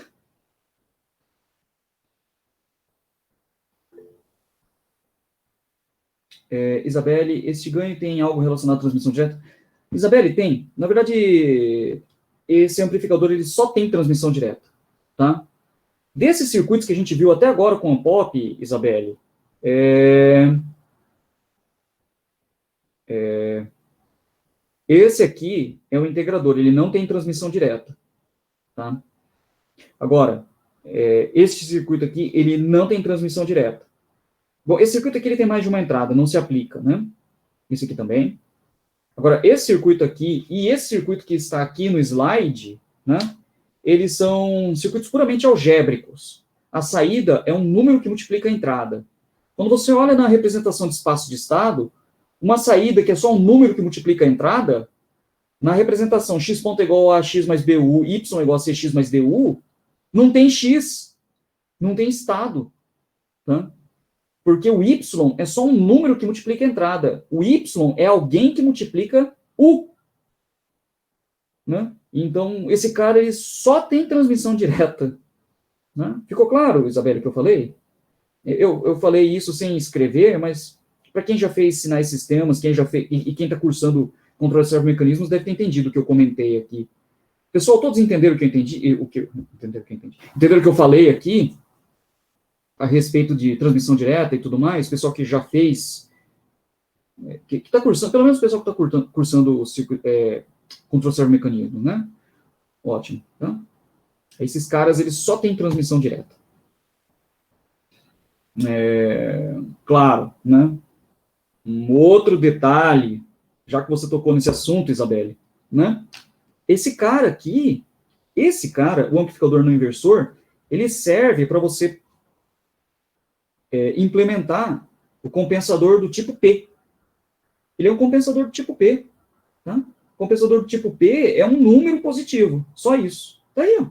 Isabelle, este ganho tem algo relacionado à transmissão direta? Isabelle, tem. Na verdade, esse amplificador ele só tem transmissão direta. Tá? Desses circuitos que a gente viu até agora com a POP, Isabelle, esse aqui é o integrador, ele não tem transmissão direta. Tá? Agora, este circuito aqui, ele não tem transmissão direta. Bom, esse circuito aqui ele tem mais de uma entrada, não se aplica, né? Esse aqui também. Agora, esse circuito aqui e esse circuito que está aqui no slide, né? Eles são circuitos puramente algébricos. A saída é um número que multiplica a entrada. Quando você olha na representação de espaço de estado, uma saída que é só um número que multiplica a entrada, na representação x ponto é igual a x mais bu, y é igual a cx mais du, não tem x, não tem estado. Tá? Porque o y é só um número que multiplica a entrada. O y é alguém que multiplica u. Né? Então, esse cara ele só tem transmissão direta. Né? Ficou claro, Isabela, o que eu falei? Eu falei isso sem escrever, mas para quem já fez sinais e sistemas, quem já fez, e quem está cursando controle de servomecanismos deve ter entendido o que eu comentei aqui. Pessoal, todos entenderam o que eu entendi? Entenderam o que eu falei aqui a respeito de transmissão direta e tudo mais? Pessoal que já fez, que está cursando, pelo menos o pessoal que está cursando controle de servomecanismo, né? Ótimo. Tá? Esses caras, eles só têm transmissão direta. Claro, né? Um outro detalhe, já que você tocou nesse assunto, Isabelle, né? Esse cara, o amplificador não inversor, ele serve para você implementar o compensador do tipo P. Ele é um compensador do tipo P. Tá? O compensador do tipo P é um número positivo, só isso. Tá aí, ó.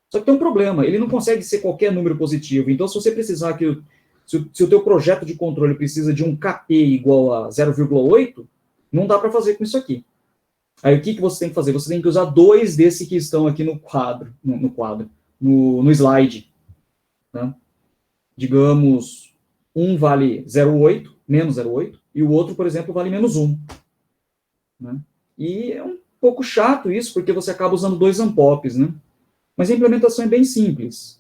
Só que tem um problema, ele não consegue ser qualquer número positivo. Então, se você precisar se o teu projeto de controle precisa de um KP igual a 0,8, não dá para fazer com isso aqui. Aí, o que você tem que fazer? Você tem que usar 2 desses que estão aqui no quadro, no slide. Tá? Digamos, um vale 0,8, menos 0,8, e o outro, por exemplo, vale menos 1. Né? E é um pouco chato isso, porque você acaba usando dois unpops, né? Mas a implementação é bem simples.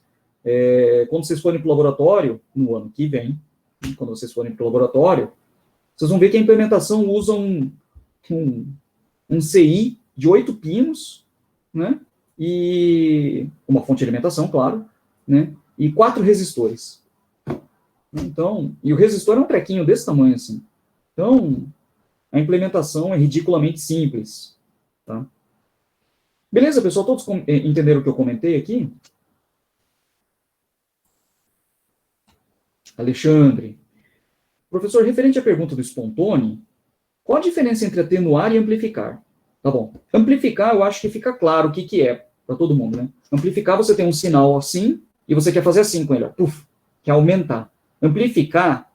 Quando vocês forem para o laboratório, no ano que vem, quando vocês forem para o laboratório, vocês vão ver que a implementação usa um CI de 8 pinos, né? E uma fonte de alimentação, claro, né? E 4 resistores. Então, e o resistor é um trequinho desse tamanho, assim. Então, a implementação é ridiculamente simples. Tá? Beleza, pessoal? Todos entenderam o que eu comentei aqui? Alexandre. Professor, referente à pergunta do Spontoni, qual a diferença entre atenuar e amplificar? Tá bom. Amplificar, eu acho que fica claro o que, que é para todo mundo, né? Amplificar, você tem um sinal assim, e você quer fazer assim com ele, ó, puf, quer aumentar. Amplificar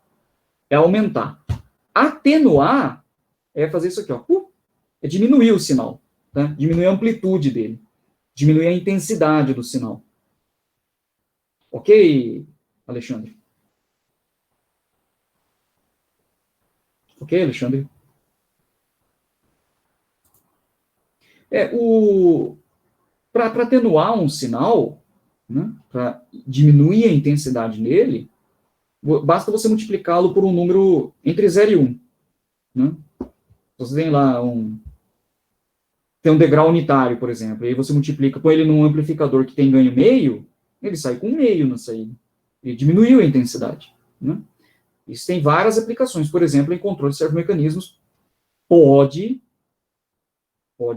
é aumentar. Atenuar é fazer isso aqui, ó, é diminuir o sinal, tá? Diminuir a amplitude dele, diminuir a intensidade do sinal. Ok, Alexandre? Ok, Alexandre? Para atenuar um sinal, né, para diminuir a intensidade nele, basta você multiplicá-lo por um número entre 0 e 1. Né? Você tem lá tem um degrau unitário, por exemplo, e aí você multiplica com ele num amplificador que tem ganho meio, ele sai com meio na saída. Ele diminuiu a intensidade. Né? Isso tem várias aplicações. Por exemplo, em controle de servomecanismos, pode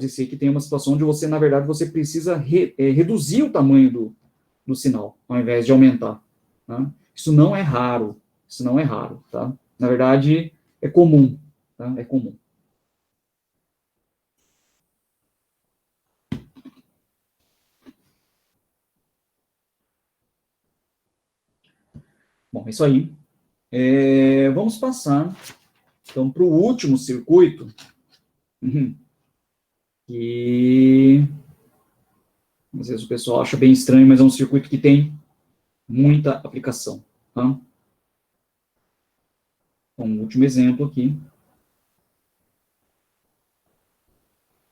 ser que tenha uma situação onde você, na verdade, você precisa reduzir o tamanho do sinal, ao invés de aumentar. Tá? Isso não é raro. Isso não é raro. Tá? Na verdade, é comum. Tá? É comum. Bom, é isso aí. Vamos passar, então, para o último circuito, que às vezes o pessoal acha bem estranho, mas é um circuito que tem muita aplicação. Tá? Então, um último exemplo aqui.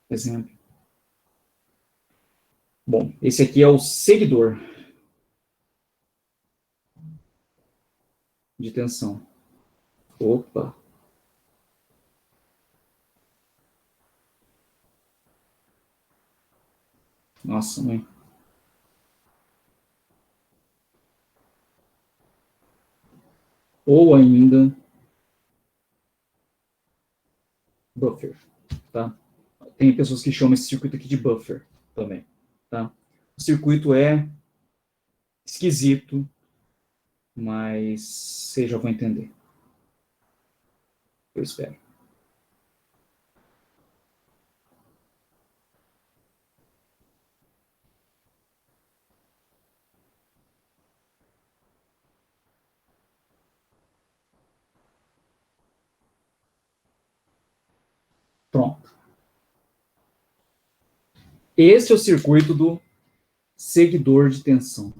Exemplo. Bom, esse aqui é o seguidor de tensão. Opa! Nossa, mãe. Ou ainda buffer, tá? Tem pessoas que chamam esse circuito aqui de buffer também, tá? O circuito é esquisito, mas vocês já vão entender. Eu espero. Pronto. Esse é o circuito do seguidor de tensão.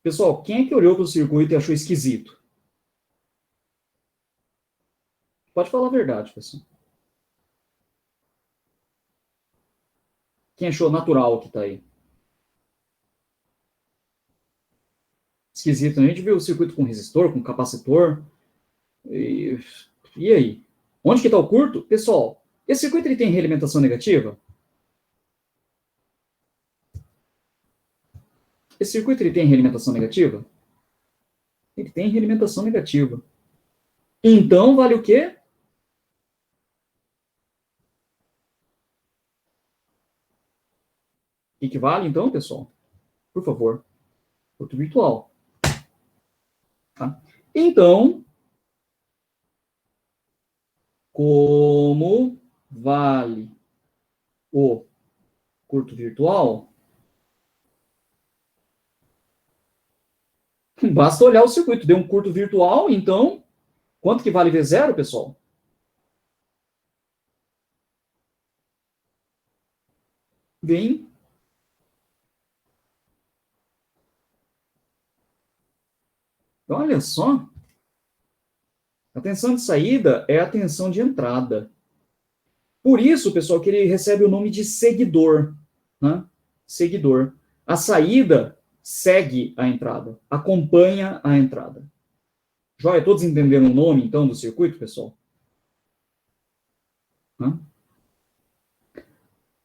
Pessoal, quem é que olhou para o circuito e achou esquisito? Pode falar a verdade, pessoal. Quem achou natural que está aí? Esquisito. A gente viu o circuito com resistor, com capacitor. E aí? Onde que está o curto? Pessoal, esse circuito ele tem realimentação negativa? Esse circuito ele tem realimentação negativa? Ele tem realimentação negativa. Então, vale o quê? O que vale, então, pessoal? Por favor. Curto virtual. Tá? Então, como vale o curto virtual, basta olhar o circuito. Deu um curto virtual, então, quanto que vale V0, pessoal? VIN. Olha só. A tensão de saída é a tensão de entrada. Por isso, pessoal, que ele recebe o nome de seguidor. Né? Seguidor. A saída segue a entrada, acompanha a entrada. Joia? Todos entenderam o nome, então, do circuito, pessoal? Né?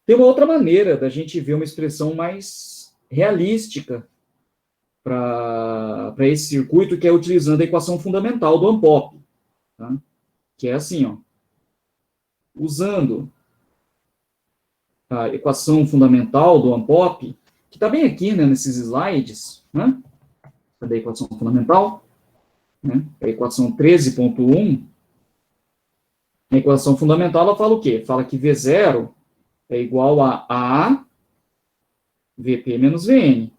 Tem uma outra maneira da gente ver uma expressão mais realística para esse circuito, que é utilizando a equação fundamental do Ampop. Tá? Que é assim, ó. Usando a equação fundamental do Ampop, que está bem aqui, né, nesses slides, né? Cadê a equação fundamental? Né? A equação 13.1. A equação fundamental, ela fala o quê? Fala que V0 é igual a VP menos VN.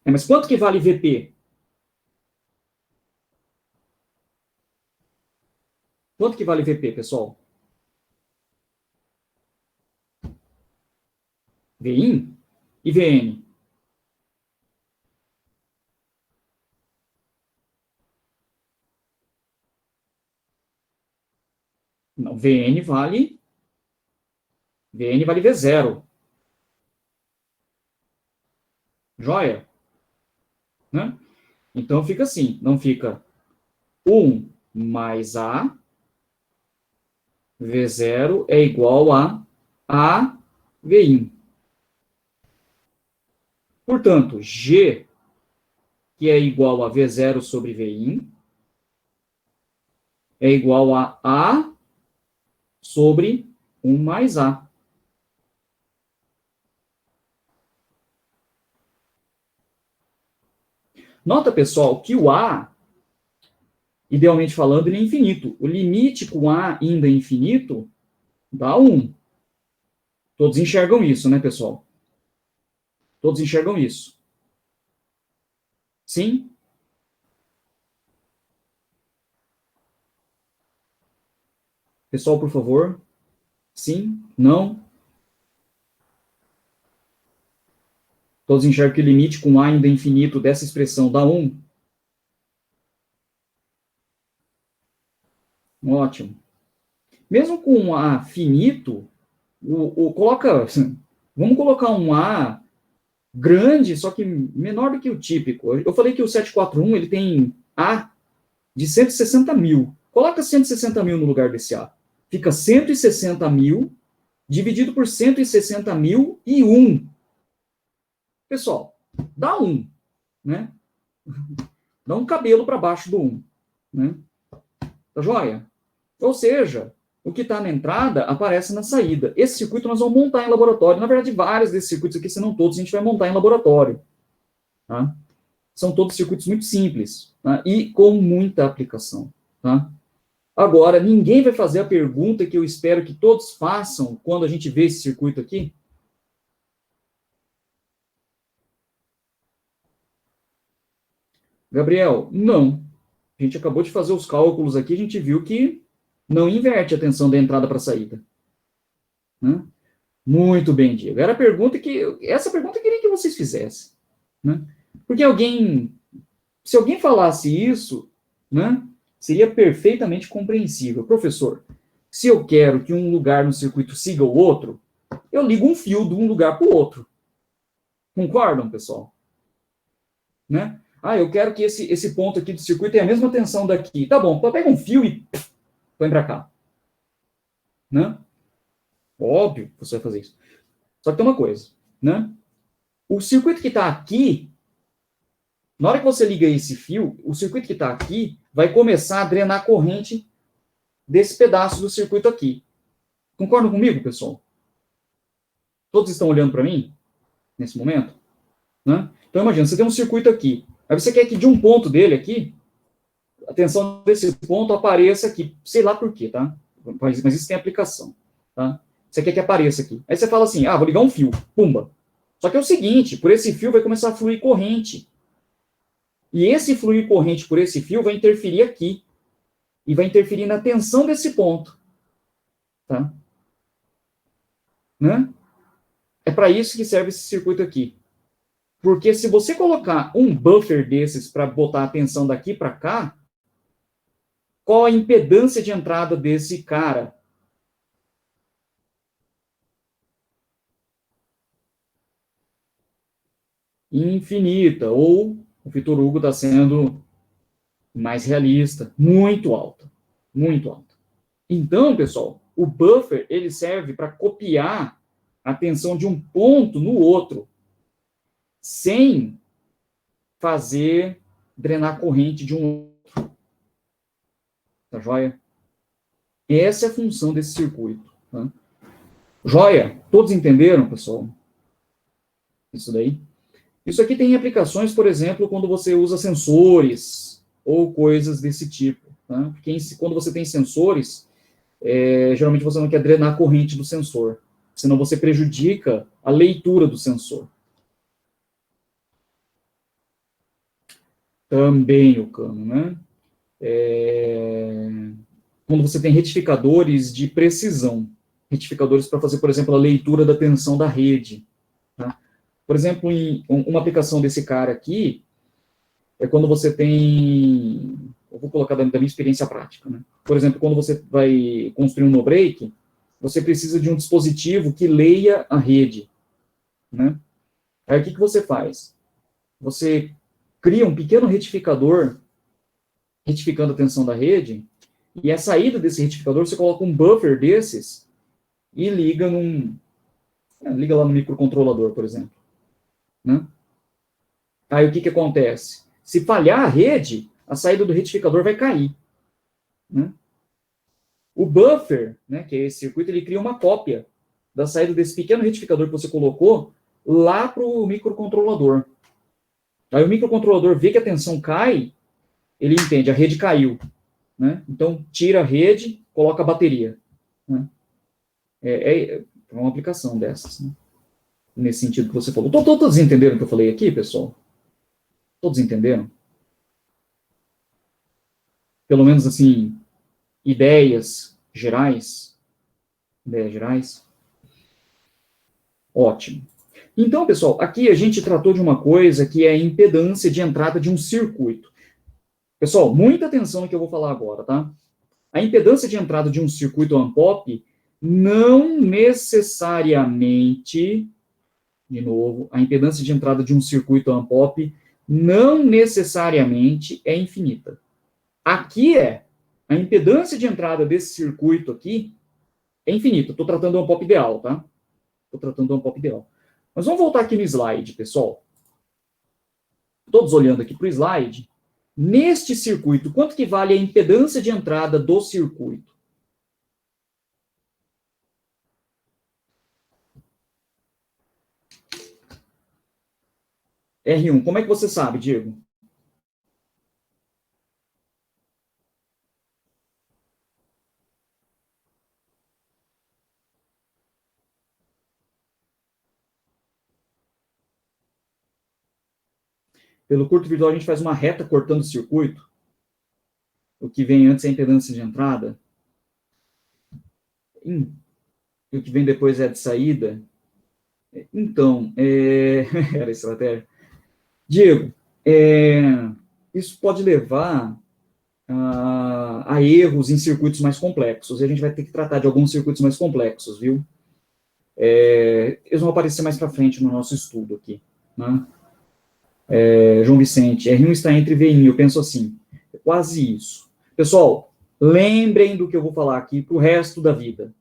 Mas quanto que vale VP? Quanto que vale VP, pessoal? VIN e VN. Não, VN vale V0. Joia? Né? Então fica assim, não fica 1 mais A, V0 é igual a VIN. Portanto, G, que é igual a V0 sobre VIN, é igual a A sobre 1 mais A. Nota, pessoal, que o A, idealmente falando, ele é infinito. O limite com A indo é infinito dá 1. Todos enxergam isso, né, pessoal? Todos enxergam isso. Sim? Pessoal, por favor. Sim? Não? Todos enxergam que o limite com A ainda é infinito dessa expressão dá 1? Ótimo. Mesmo com um A finito, vamos colocar um A grande, só que menor do que o típico. Eu falei que o 741 ele tem A de 160 mil. Coloca 160 mil no lugar desse A. Fica 160 mil dividido por 160 mil e 1. Pessoal, dá 1, né? Dá um cabelo para baixo do 1, né? Tá joia? Ou seja, o que está na entrada aparece na saída. Esse circuito nós vamos montar em laboratório. Na verdade, vários desses circuitos aqui, se não todos, a gente vai montar em laboratório. Tá? São todos circuitos muito simples, tá? E com muita aplicação. Tá? Agora, ninguém vai fazer a pergunta que eu espero que todos façam quando a gente vê esse circuito aqui. Gabriel, não. A gente acabou de fazer os cálculos aqui, a gente viu que não inverte a tensão da entrada para a saída. Né? Muito bem, Diego. Era a pergunta essa pergunta eu queria que vocês fizessem. Né? Porque se alguém falasse isso, né, seria perfeitamente compreensível. Professor, se eu quero que um lugar no circuito siga o outro, eu ligo um fio de um lugar para o outro. Concordam, pessoal? Né? Eu quero que esse ponto aqui do circuito tenha a mesma tensão daqui. Tá bom, pega um fio e põe para cá. Né? Óbvio que você vai fazer isso. Só que tem uma coisa, né? O circuito que está aqui, na hora que você liga esse fio, o circuito que está aqui vai começar a drenar a corrente desse pedaço do circuito aqui. Concordam comigo, pessoal? Todos estão olhando para mim nesse momento? Né? Então, imagina, você tem um circuito aqui. Aí você quer que de um ponto dele aqui, a tensão desse ponto apareça aqui. Sei lá por quê, tá? Mas isso tem aplicação. Tá? Você quer que apareça aqui. Aí você fala assim, vou ligar um fio. Pumba. Só que é o seguinte, por esse fio vai começar a fluir corrente. E esse fluir corrente por esse fio vai interferir aqui. E vai interferir na tensão desse ponto. Tá? né? É para isso que serve esse circuito aqui. Porque se você colocar um buffer desses para botar a tensão daqui para cá, qual a impedância de entrada desse cara? Infinita. Ou o Vitor Hugo está sendo mais realista, muito alta. Muito alta. Então, pessoal, o buffer ele serve para copiar a tensão de um ponto no outro, sem fazer drenar corrente de um outro. Tá joia? Essa é a função desse circuito. Tá? Joia? Todos entenderam, pessoal? Isso daí? Isso aqui tem aplicações, por exemplo, quando você usa sensores ou coisas desse tipo. Tá? Porque quando você tem sensores, geralmente você não quer drenar a corrente do sensor, senão você prejudica a leitura do sensor. Também o cano, né? Quando você tem retificadores de precisão, retificadores para fazer, por exemplo, a leitura da tensão da rede. Tá? Por exemplo, em uma aplicação desse cara aqui, é quando você tem, eu vou colocar da minha experiência prática, né? Por exemplo, quando você vai construir um no-break, você precisa de um dispositivo que leia a rede, né? Aí o que você faz? Você cria um pequeno retificador, retificando a tensão da rede, e a saída desse retificador, você coloca um buffer desses e liga liga lá no microcontrolador, por exemplo, né? Aí o que acontece? Se falhar a rede, a saída do retificador vai cair, né? O buffer, né, que é esse circuito, ele cria uma cópia da saída desse pequeno retificador que você colocou lá para o microcontrolador. Aí o microcontrolador vê que a tensão cai, ele entende, a rede caiu, né? Então tira a rede, coloca a bateria, né? É uma aplicação dessas, né? Nesse sentido que você falou. Todos entenderam o que eu falei aqui, pessoal? Todos entenderam? Pelo menos assim, ideias gerais? Ideias gerais? Ótimo. Então, pessoal, aqui a gente tratou de uma coisa que é a impedância de entrada de um circuito. Pessoal, muita atenção no que eu vou falar agora, tá? A impedância de entrada de um circuito ANPOP não necessariamente, de novo, a impedância de entrada de um circuito ANPOP não necessariamente é infinita. Aqui a impedância de entrada desse circuito aqui é infinita. Estou tratando do ANPOP ideal, tá? Estou tratando do ANPOP ideal. Mas vamos voltar aqui no slide, pessoal. Todos olhando aqui para o slide. Neste circuito, quanto que vale a impedância de entrada do circuito? R1. Como é que você sabe, Diego? Pelo curto virtual, a gente faz uma reta cortando o circuito. O que vem antes é a impedância de entrada. E o que vem depois é a de saída. Então, era a estratégia. Diego, isso pode levar a erros em circuitos mais complexos. E a gente vai ter que tratar de alguns circuitos mais complexos, viu? Eles vão aparecer mais para frente no nosso estudo aqui, né? João Vicente, R1 está entre VIN, eu penso assim, é quase isso. Pessoal, lembrem do que eu vou falar aqui para o resto da vida.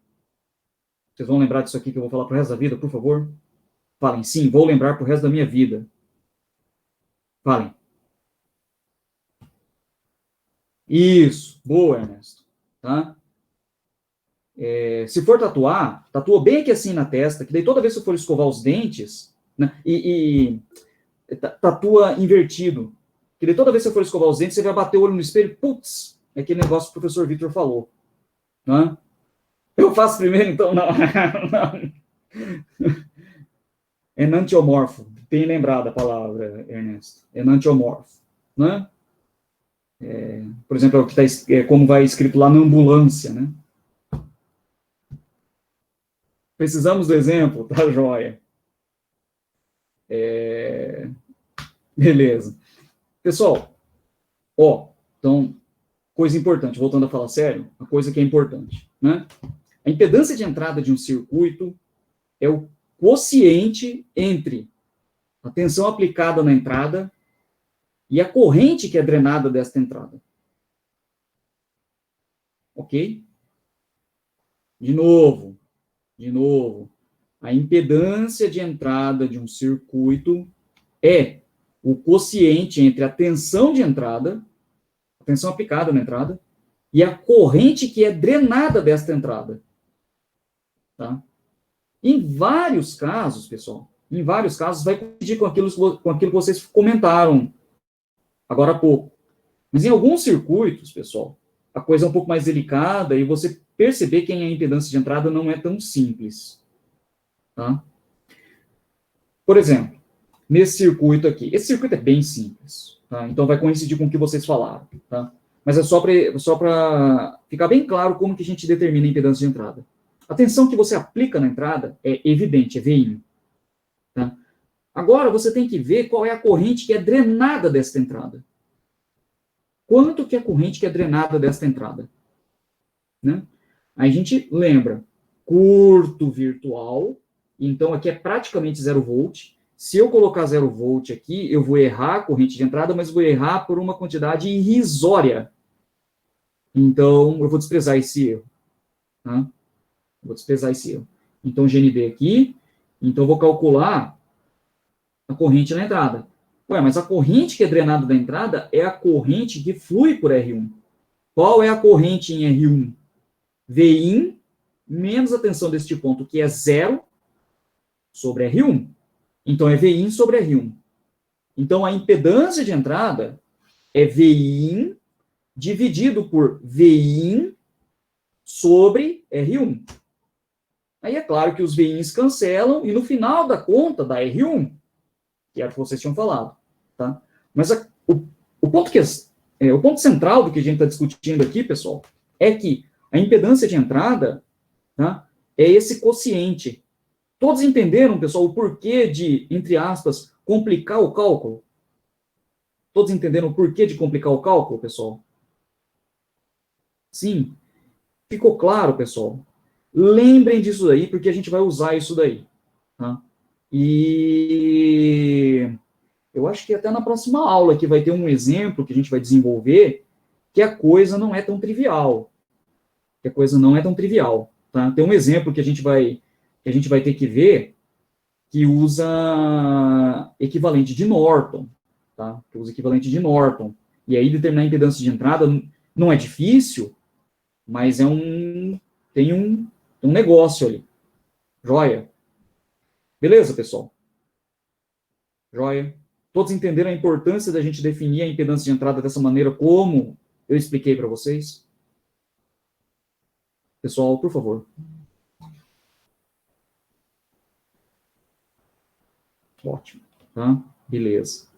Vocês vão lembrar disso aqui que eu vou falar para o resto da vida, por favor? Falem, sim, vou lembrar para o resto da minha vida. Falem. Isso, boa, Ernesto. Tá? Se for tatuar, tatua bem aqui assim na testa, que daí toda vez que você for escovar os dentes, né, tatua invertido, que daí toda vez que você for escovar os dentes, você vai bater o olho no espelho, putz, é aquele negócio que o professor Vitor falou. Né? Eu faço primeiro, então? Não. Não. Enantiomorfo, tem lembrado a palavra, Ernesto. Enantiomorfo. Né? Por exemplo, é o que como vai escrito lá na ambulância, né? Precisamos do exemplo, tá, joia? Beleza. Pessoal, ó, então, coisa importante, voltando a falar sério, a coisa que é importante, né? A impedância de entrada de um circuito é o quociente entre a tensão aplicada na entrada e a corrente que é drenada desta entrada. Ok? De novo. A impedância de entrada de um circuito é o quociente entre a tensão de entrada, a tensão aplicada na entrada, e a corrente que é drenada desta entrada. Tá? Em vários casos, pessoal, vai coincidir com aquilo que vocês comentaram agora há pouco. Mas em alguns circuitos, pessoal, a coisa é um pouco mais delicada e você perceber quem é a impedância de entrada não é tão simples. Tá? Por exemplo, nesse circuito aqui, esse circuito é bem simples, tá? Então vai coincidir com o que vocês falaram, tá? Mas é só para ficar bem claro como que a gente determina a impedância de entrada. A tensão que você aplica na entrada é evidente, é VI. Tá? Agora você tem que ver qual é a corrente que é drenada desta entrada. Quanto que é a corrente que é drenada desta entrada? Né? Aí a gente lembra, curto virtual, então aqui é praticamente 0 volt. Se eu colocar 0 volt aqui, eu vou errar a corrente de entrada, mas vou errar por uma quantidade irrisória. Então, eu vou desprezar esse erro. Tá? Vou desprezar esse erro. Então, GND aqui. Então, eu vou calcular a corrente na entrada. Ué, mas a corrente que é drenada da entrada é a corrente que flui por R1. Qual é a corrente em R1? Vin menos a tensão deste ponto, que é 0, sobre R1. Então, é Vin sobre R1. Então, a impedância de entrada é Vin dividido por Vin sobre R1. Aí é claro que os Vins cancelam e no final da conta dá R1, que era o que vocês tinham falado. Tá? Mas o ponto central do que a gente está discutindo aqui, pessoal, é que a impedância de entrada, tá, é esse quociente. Todos entenderam, pessoal, o porquê de, entre aspas, complicar o cálculo? Todos entenderam o porquê de complicar o cálculo, pessoal? Sim. Ficou claro, pessoal? Lembrem disso daí, porque a gente vai usar isso daí. Tá? E eu acho que até na próxima aula que vai ter um exemplo que a gente vai desenvolver que a coisa não é tão trivial. Que a coisa não é tão trivial. Tá? Tem um exemplo que a gente vai ter que ver que usa equivalente de Norton. Tá? Que usa equivalente de Norton. E aí determinar a impedância de entrada não é difícil, mas tem um negócio ali. Joia? Beleza, pessoal? Joia? Todos entenderam a importância da gente definir a impedância de entrada dessa maneira como eu expliquei para vocês? Pessoal, por favor. Ótimo. Tá? Beleza.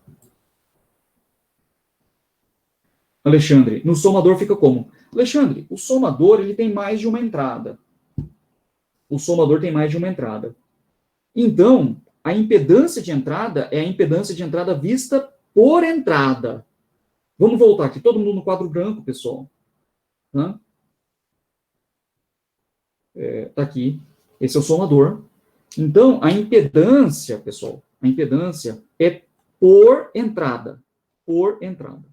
Alexandre, no somador fica como? Alexandre, o somador ele tem mais de uma entrada. O somador tem mais de uma entrada. Então, a impedância de entrada é a impedância de entrada vista por entrada. Vamos voltar aqui, todo mundo no quadro branco, pessoal. Tá? Tá aqui. Esse é o somador. Então, a impedância, pessoal, a impedância é por entrada. Por entrada.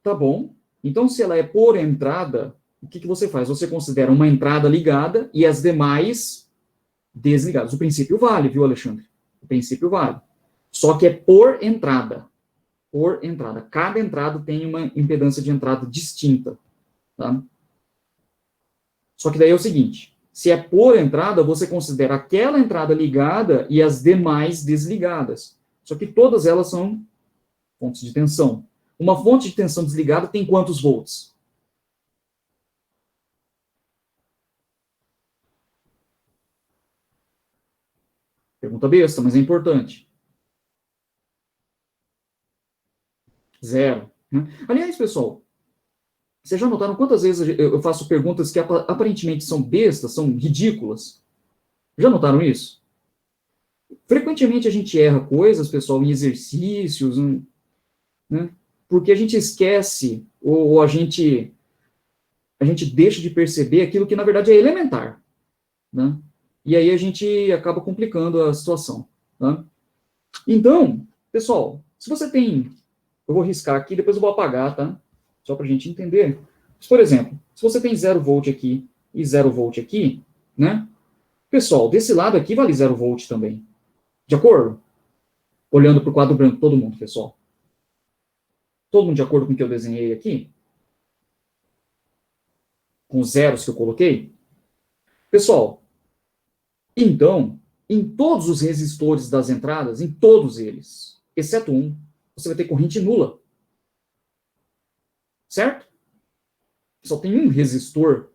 Tá bom. Então, se ela é por entrada, o que você faz? Você considera uma entrada ligada e as demais desligadas. O princípio vale, viu, Alexandre? O princípio vale. Só que é por entrada. Por entrada. Cada entrada tem uma impedância de entrada distinta. Tá? Só que daí é o seguinte, se é por entrada, você considera aquela entrada ligada e as demais desligadas. Só que todas elas são fontes de tensão. Uma fonte de tensão desligada tem quantos volts? Pergunta besta, mas é importante. 0. Né? Aliás, pessoal, Vocês já notaram quantas vezes eu faço perguntas que aparentemente são bestas, são ridículas? Já notaram isso? Frequentemente a gente erra coisas, pessoal, em exercícios, né? Porque a gente esquece, ou a gente deixa de perceber aquilo que, na verdade, é elementar, né? E aí a gente acaba complicando a situação, tá? Então, pessoal, se você tem... Eu vou riscar aqui, depois eu vou apagar, tá? Só para a gente entender. Por exemplo, se você tem 0 volt aqui e 0 volt aqui, né? Pessoal, desse lado aqui vale 0 volt também. De acordo? Olhando para o quadro branco, todo mundo, pessoal. Todo mundo de acordo com o que eu desenhei aqui? Com os zeros que eu coloquei? Pessoal, então, em todos os resistores das entradas, em todos eles, exceto um, você vai ter corrente nula. Certo? Só tem um resistor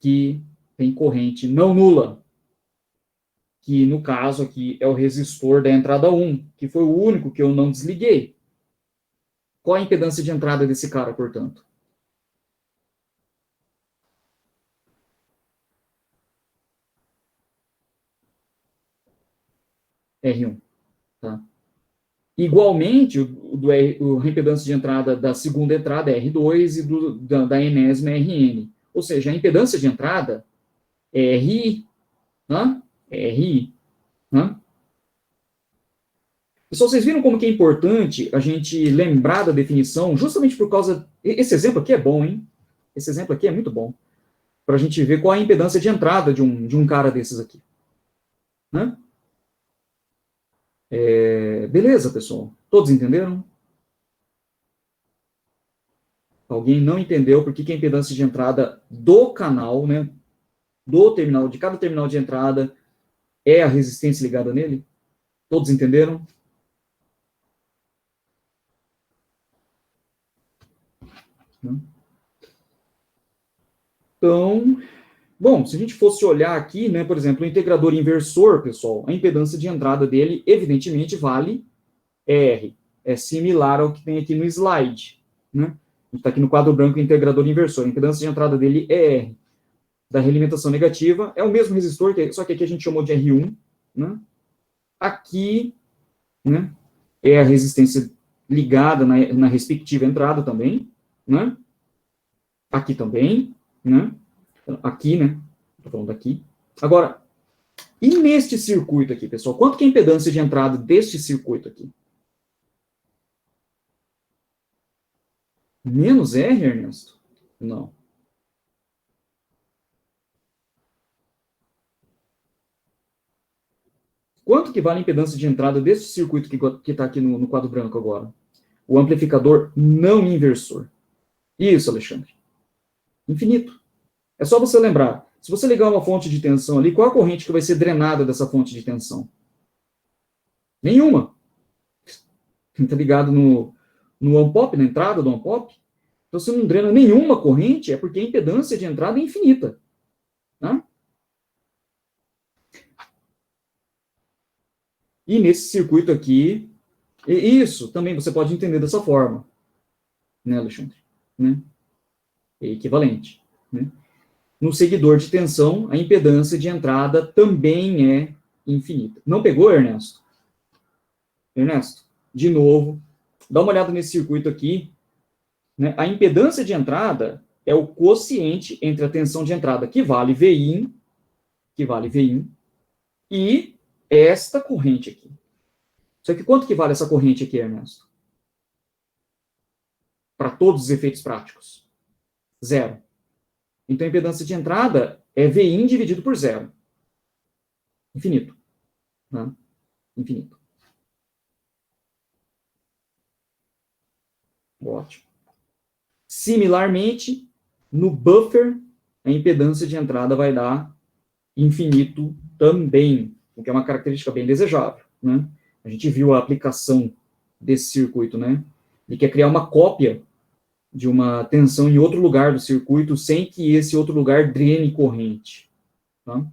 que tem corrente não nula, que no caso aqui é o resistor da entrada 1, que foi o único que eu não desliguei. Qual a impedância de entrada desse cara, portanto? R1. Tá? Igualmente, a impedância de entrada da segunda entrada é R2 e da enésima é RN. Ou seja, a impedância de entrada é RI. Né? É RI. Né? Pessoal, vocês viram como que é importante a gente lembrar da definição, justamente por causa... Esse exemplo aqui é bom, hein? Esse exemplo aqui é muito bom, para a gente ver qual é a impedância de entrada de um cara desses aqui. Né? Beleza, pessoal? Todos entenderam? Alguém não entendeu por que a impedância de entrada do canal, né, do terminal, de cada terminal de entrada, é a resistência ligada nele? Todos entenderam? Então, bom, se a gente fosse olhar aqui, né, por exemplo, o integrador inversor, pessoal, a impedância de entrada dele, evidentemente, vale R. É similar ao que tem aqui no slide. Né? A gente está aqui no quadro branco, integrador inversor. A impedância de entrada dele é R. Da realimentação negativa, é o mesmo resistor, só que aqui a gente chamou de R1. Né? Aqui, né, é a resistência ligada na respectiva entrada também. Né? Aqui também. Né? Aqui, né? Estou falando aqui. Agora, e neste circuito aqui, pessoal? Quanto que é a impedância de entrada deste circuito aqui? Menos R, Ernesto? Não. Quanto que vale a impedância de entrada desse circuito que está aqui no quadro branco agora? O amplificador não inversor. Isso, Alexandre. Infinito. É só você lembrar. Se você ligar uma fonte de tensão ali, qual a corrente que vai ser drenada dessa fonte de tensão? Nenhuma. Está ligado no on-pop, na entrada do on-pop. Então, se não drena nenhuma corrente, é porque a impedância de entrada é infinita. Tá? E nesse circuito aqui, isso também você pode entender dessa forma, né, Alexandre? Né? É equivalente. Né? No seguidor de tensão, a impedância de entrada também é infinita. Não pegou, Ernesto? Ernesto, de novo, dá uma olhada nesse circuito aqui. Né? A impedância de entrada é o quociente entre a tensão de entrada, que vale Vin, e esta corrente aqui. Só que quanto que vale essa corrente aqui, Ernesto? Para todos os efeitos práticos? Zero. Então, a impedância de entrada é Vin dividido por zero. Infinito. Né? Infinito. Ótimo. Similarmente, no buffer, a impedância de entrada vai dar infinito também, o que é uma característica bem desejável. Né? A gente viu a aplicação desse circuito. Né? Ele quer criar uma cópia de uma tensão em outro lugar do circuito sem que esse outro lugar drene corrente. Tá?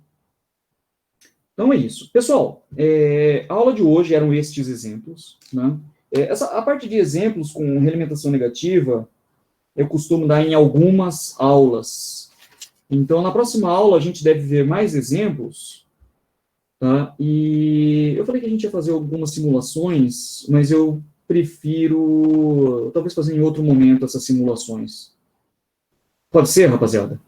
Então é isso. Pessoal, a aula de hoje eram estes exemplos. Né? A parte de exemplos com realimentação negativa, eu costumo dar em algumas aulas. Então, na próxima aula, a gente deve ver mais exemplos, tá? E eu falei que a gente ia fazer algumas simulações, mas eu prefiro, talvez, fazer em outro momento essas simulações. Pode ser, rapaziada?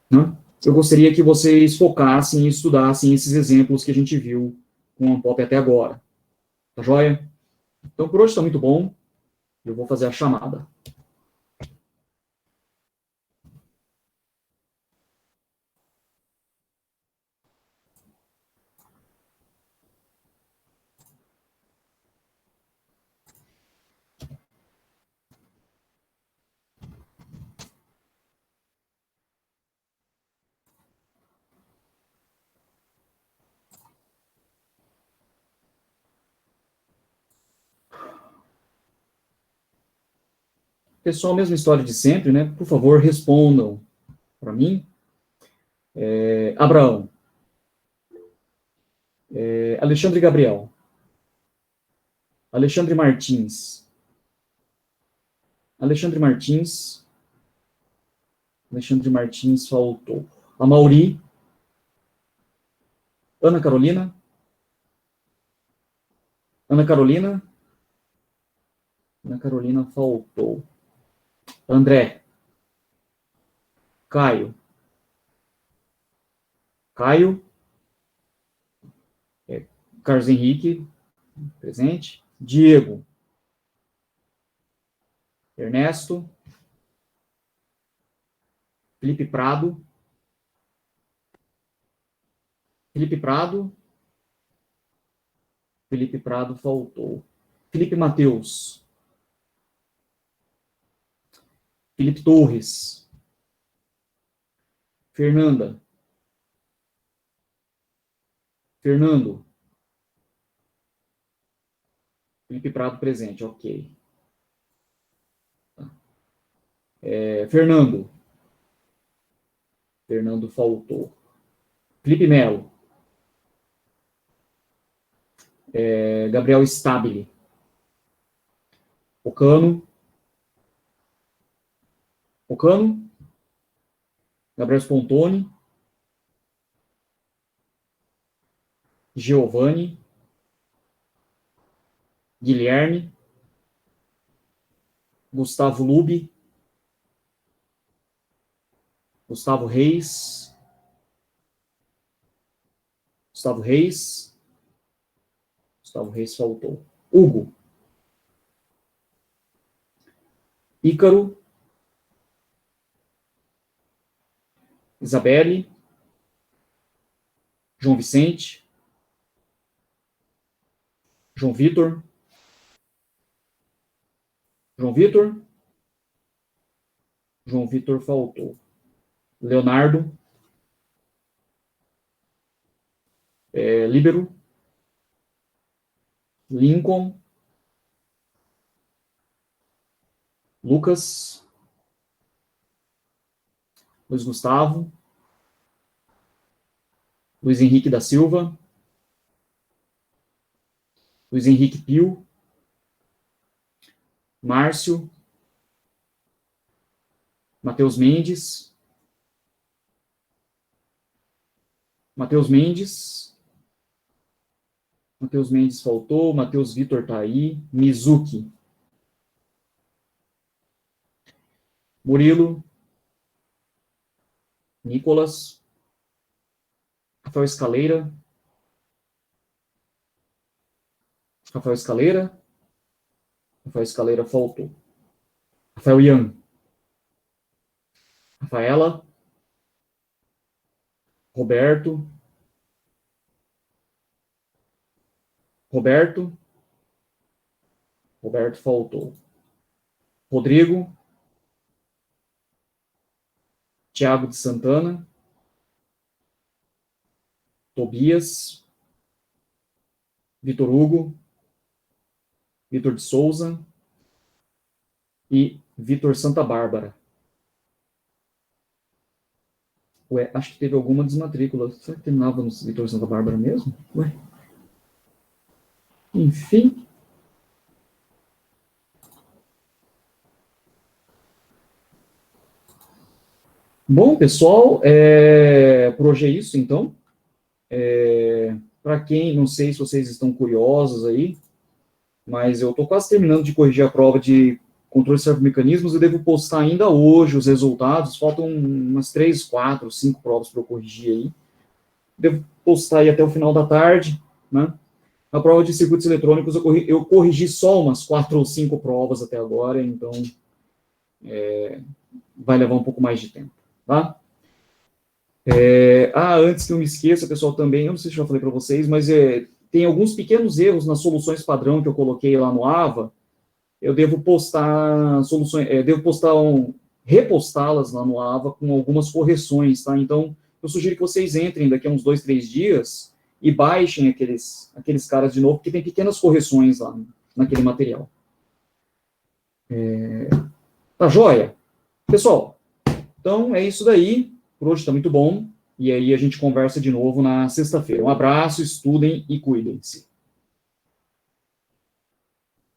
Né? Eu gostaria que vocês focassem e estudassem esses exemplos que a gente viu com a Pop até agora. Tá joia? Então, por hoje está muito bom. Eu vou fazer a chamada. Pessoal, mesma história de sempre, né? Por favor, respondam para mim. Abraão. Alexandre Gabriel. Alexandre Martins. Alexandre Martins. Alexandre Martins faltou. Amauri. Ana Carolina. Ana Carolina. Ana Carolina faltou. André. Caio. Caio. Carlos Henrique. Presente. Diego. Ernesto. Felipe Prado. Felipe Prado. Felipe Prado faltou. Felipe Mateus. Felipe Torres. Fernanda. Fernando. Felipe Prado presente, ok. Fernando. Fernando faltou. Felipe Melo. Gabriel Stabile. Ocano. Ocano. Gabriel Spontoni. Giovanni. Guilherme. Gustavo Lubi. Gustavo Reis. Gustavo Reis. Gustavo Reis faltou. Hugo. Ícaro. Isabelle. João Vicente. João Vitor. João Vitor. João Vitor faltou. Leonardo. Líbero. Lincoln. Lucas. Luiz Gustavo. Luiz Henrique da Silva. Luiz Henrique Pio. Márcio. Matheus Mendes. Matheus Mendes. Matheus Mendes faltou. Matheus Vitor tá aí. Mizuki. Murilo. Nicolas. Rafael Escaleira. Rafael Escaleira. Rafael Escaleira faltou. Rafael Ian. Rafaela. Roberto. Roberto. Roberto faltou. Rodrigo. Tiago de Santana. Tobias. Vitor Hugo. Vitor de Souza. E Vitor Santa Bárbara. Ué, acho que teve alguma desmatrícula. Será que terminava no Vitor Santa Bárbara mesmo? Ué. Enfim. Bom, pessoal, por hoje é isso, então. Para quem, não sei se vocês estão curiosos aí, mas eu estou quase terminando de corrigir a prova de controle de servomecanismos, eu devo postar ainda hoje os resultados, faltam umas 3, 4, 5 provas para eu corrigir aí. Devo postar aí até o final da tarde, né? A prova de circuitos eletrônicos, eu corrigi só umas 4 ou 5 provas até agora, então vai levar um pouco mais de tempo, tá? Antes que eu me esqueça, pessoal, também, eu não sei se eu já falei para vocês, mas tem alguns pequenos erros nas soluções padrão que eu coloquei lá no AVA. Eu devo postar soluções, repostá-las lá no AVA com algumas correções, tá? Então, eu sugiro que vocês entrem daqui a uns 2, 3 dias e baixem aqueles caras de novo, porque tem pequenas correções lá naquele material. Tá joia? Pessoal, então é isso daí. Por hoje está muito bom. E aí a gente conversa de novo na sexta-feira. Um abraço, estudem e cuidem-se.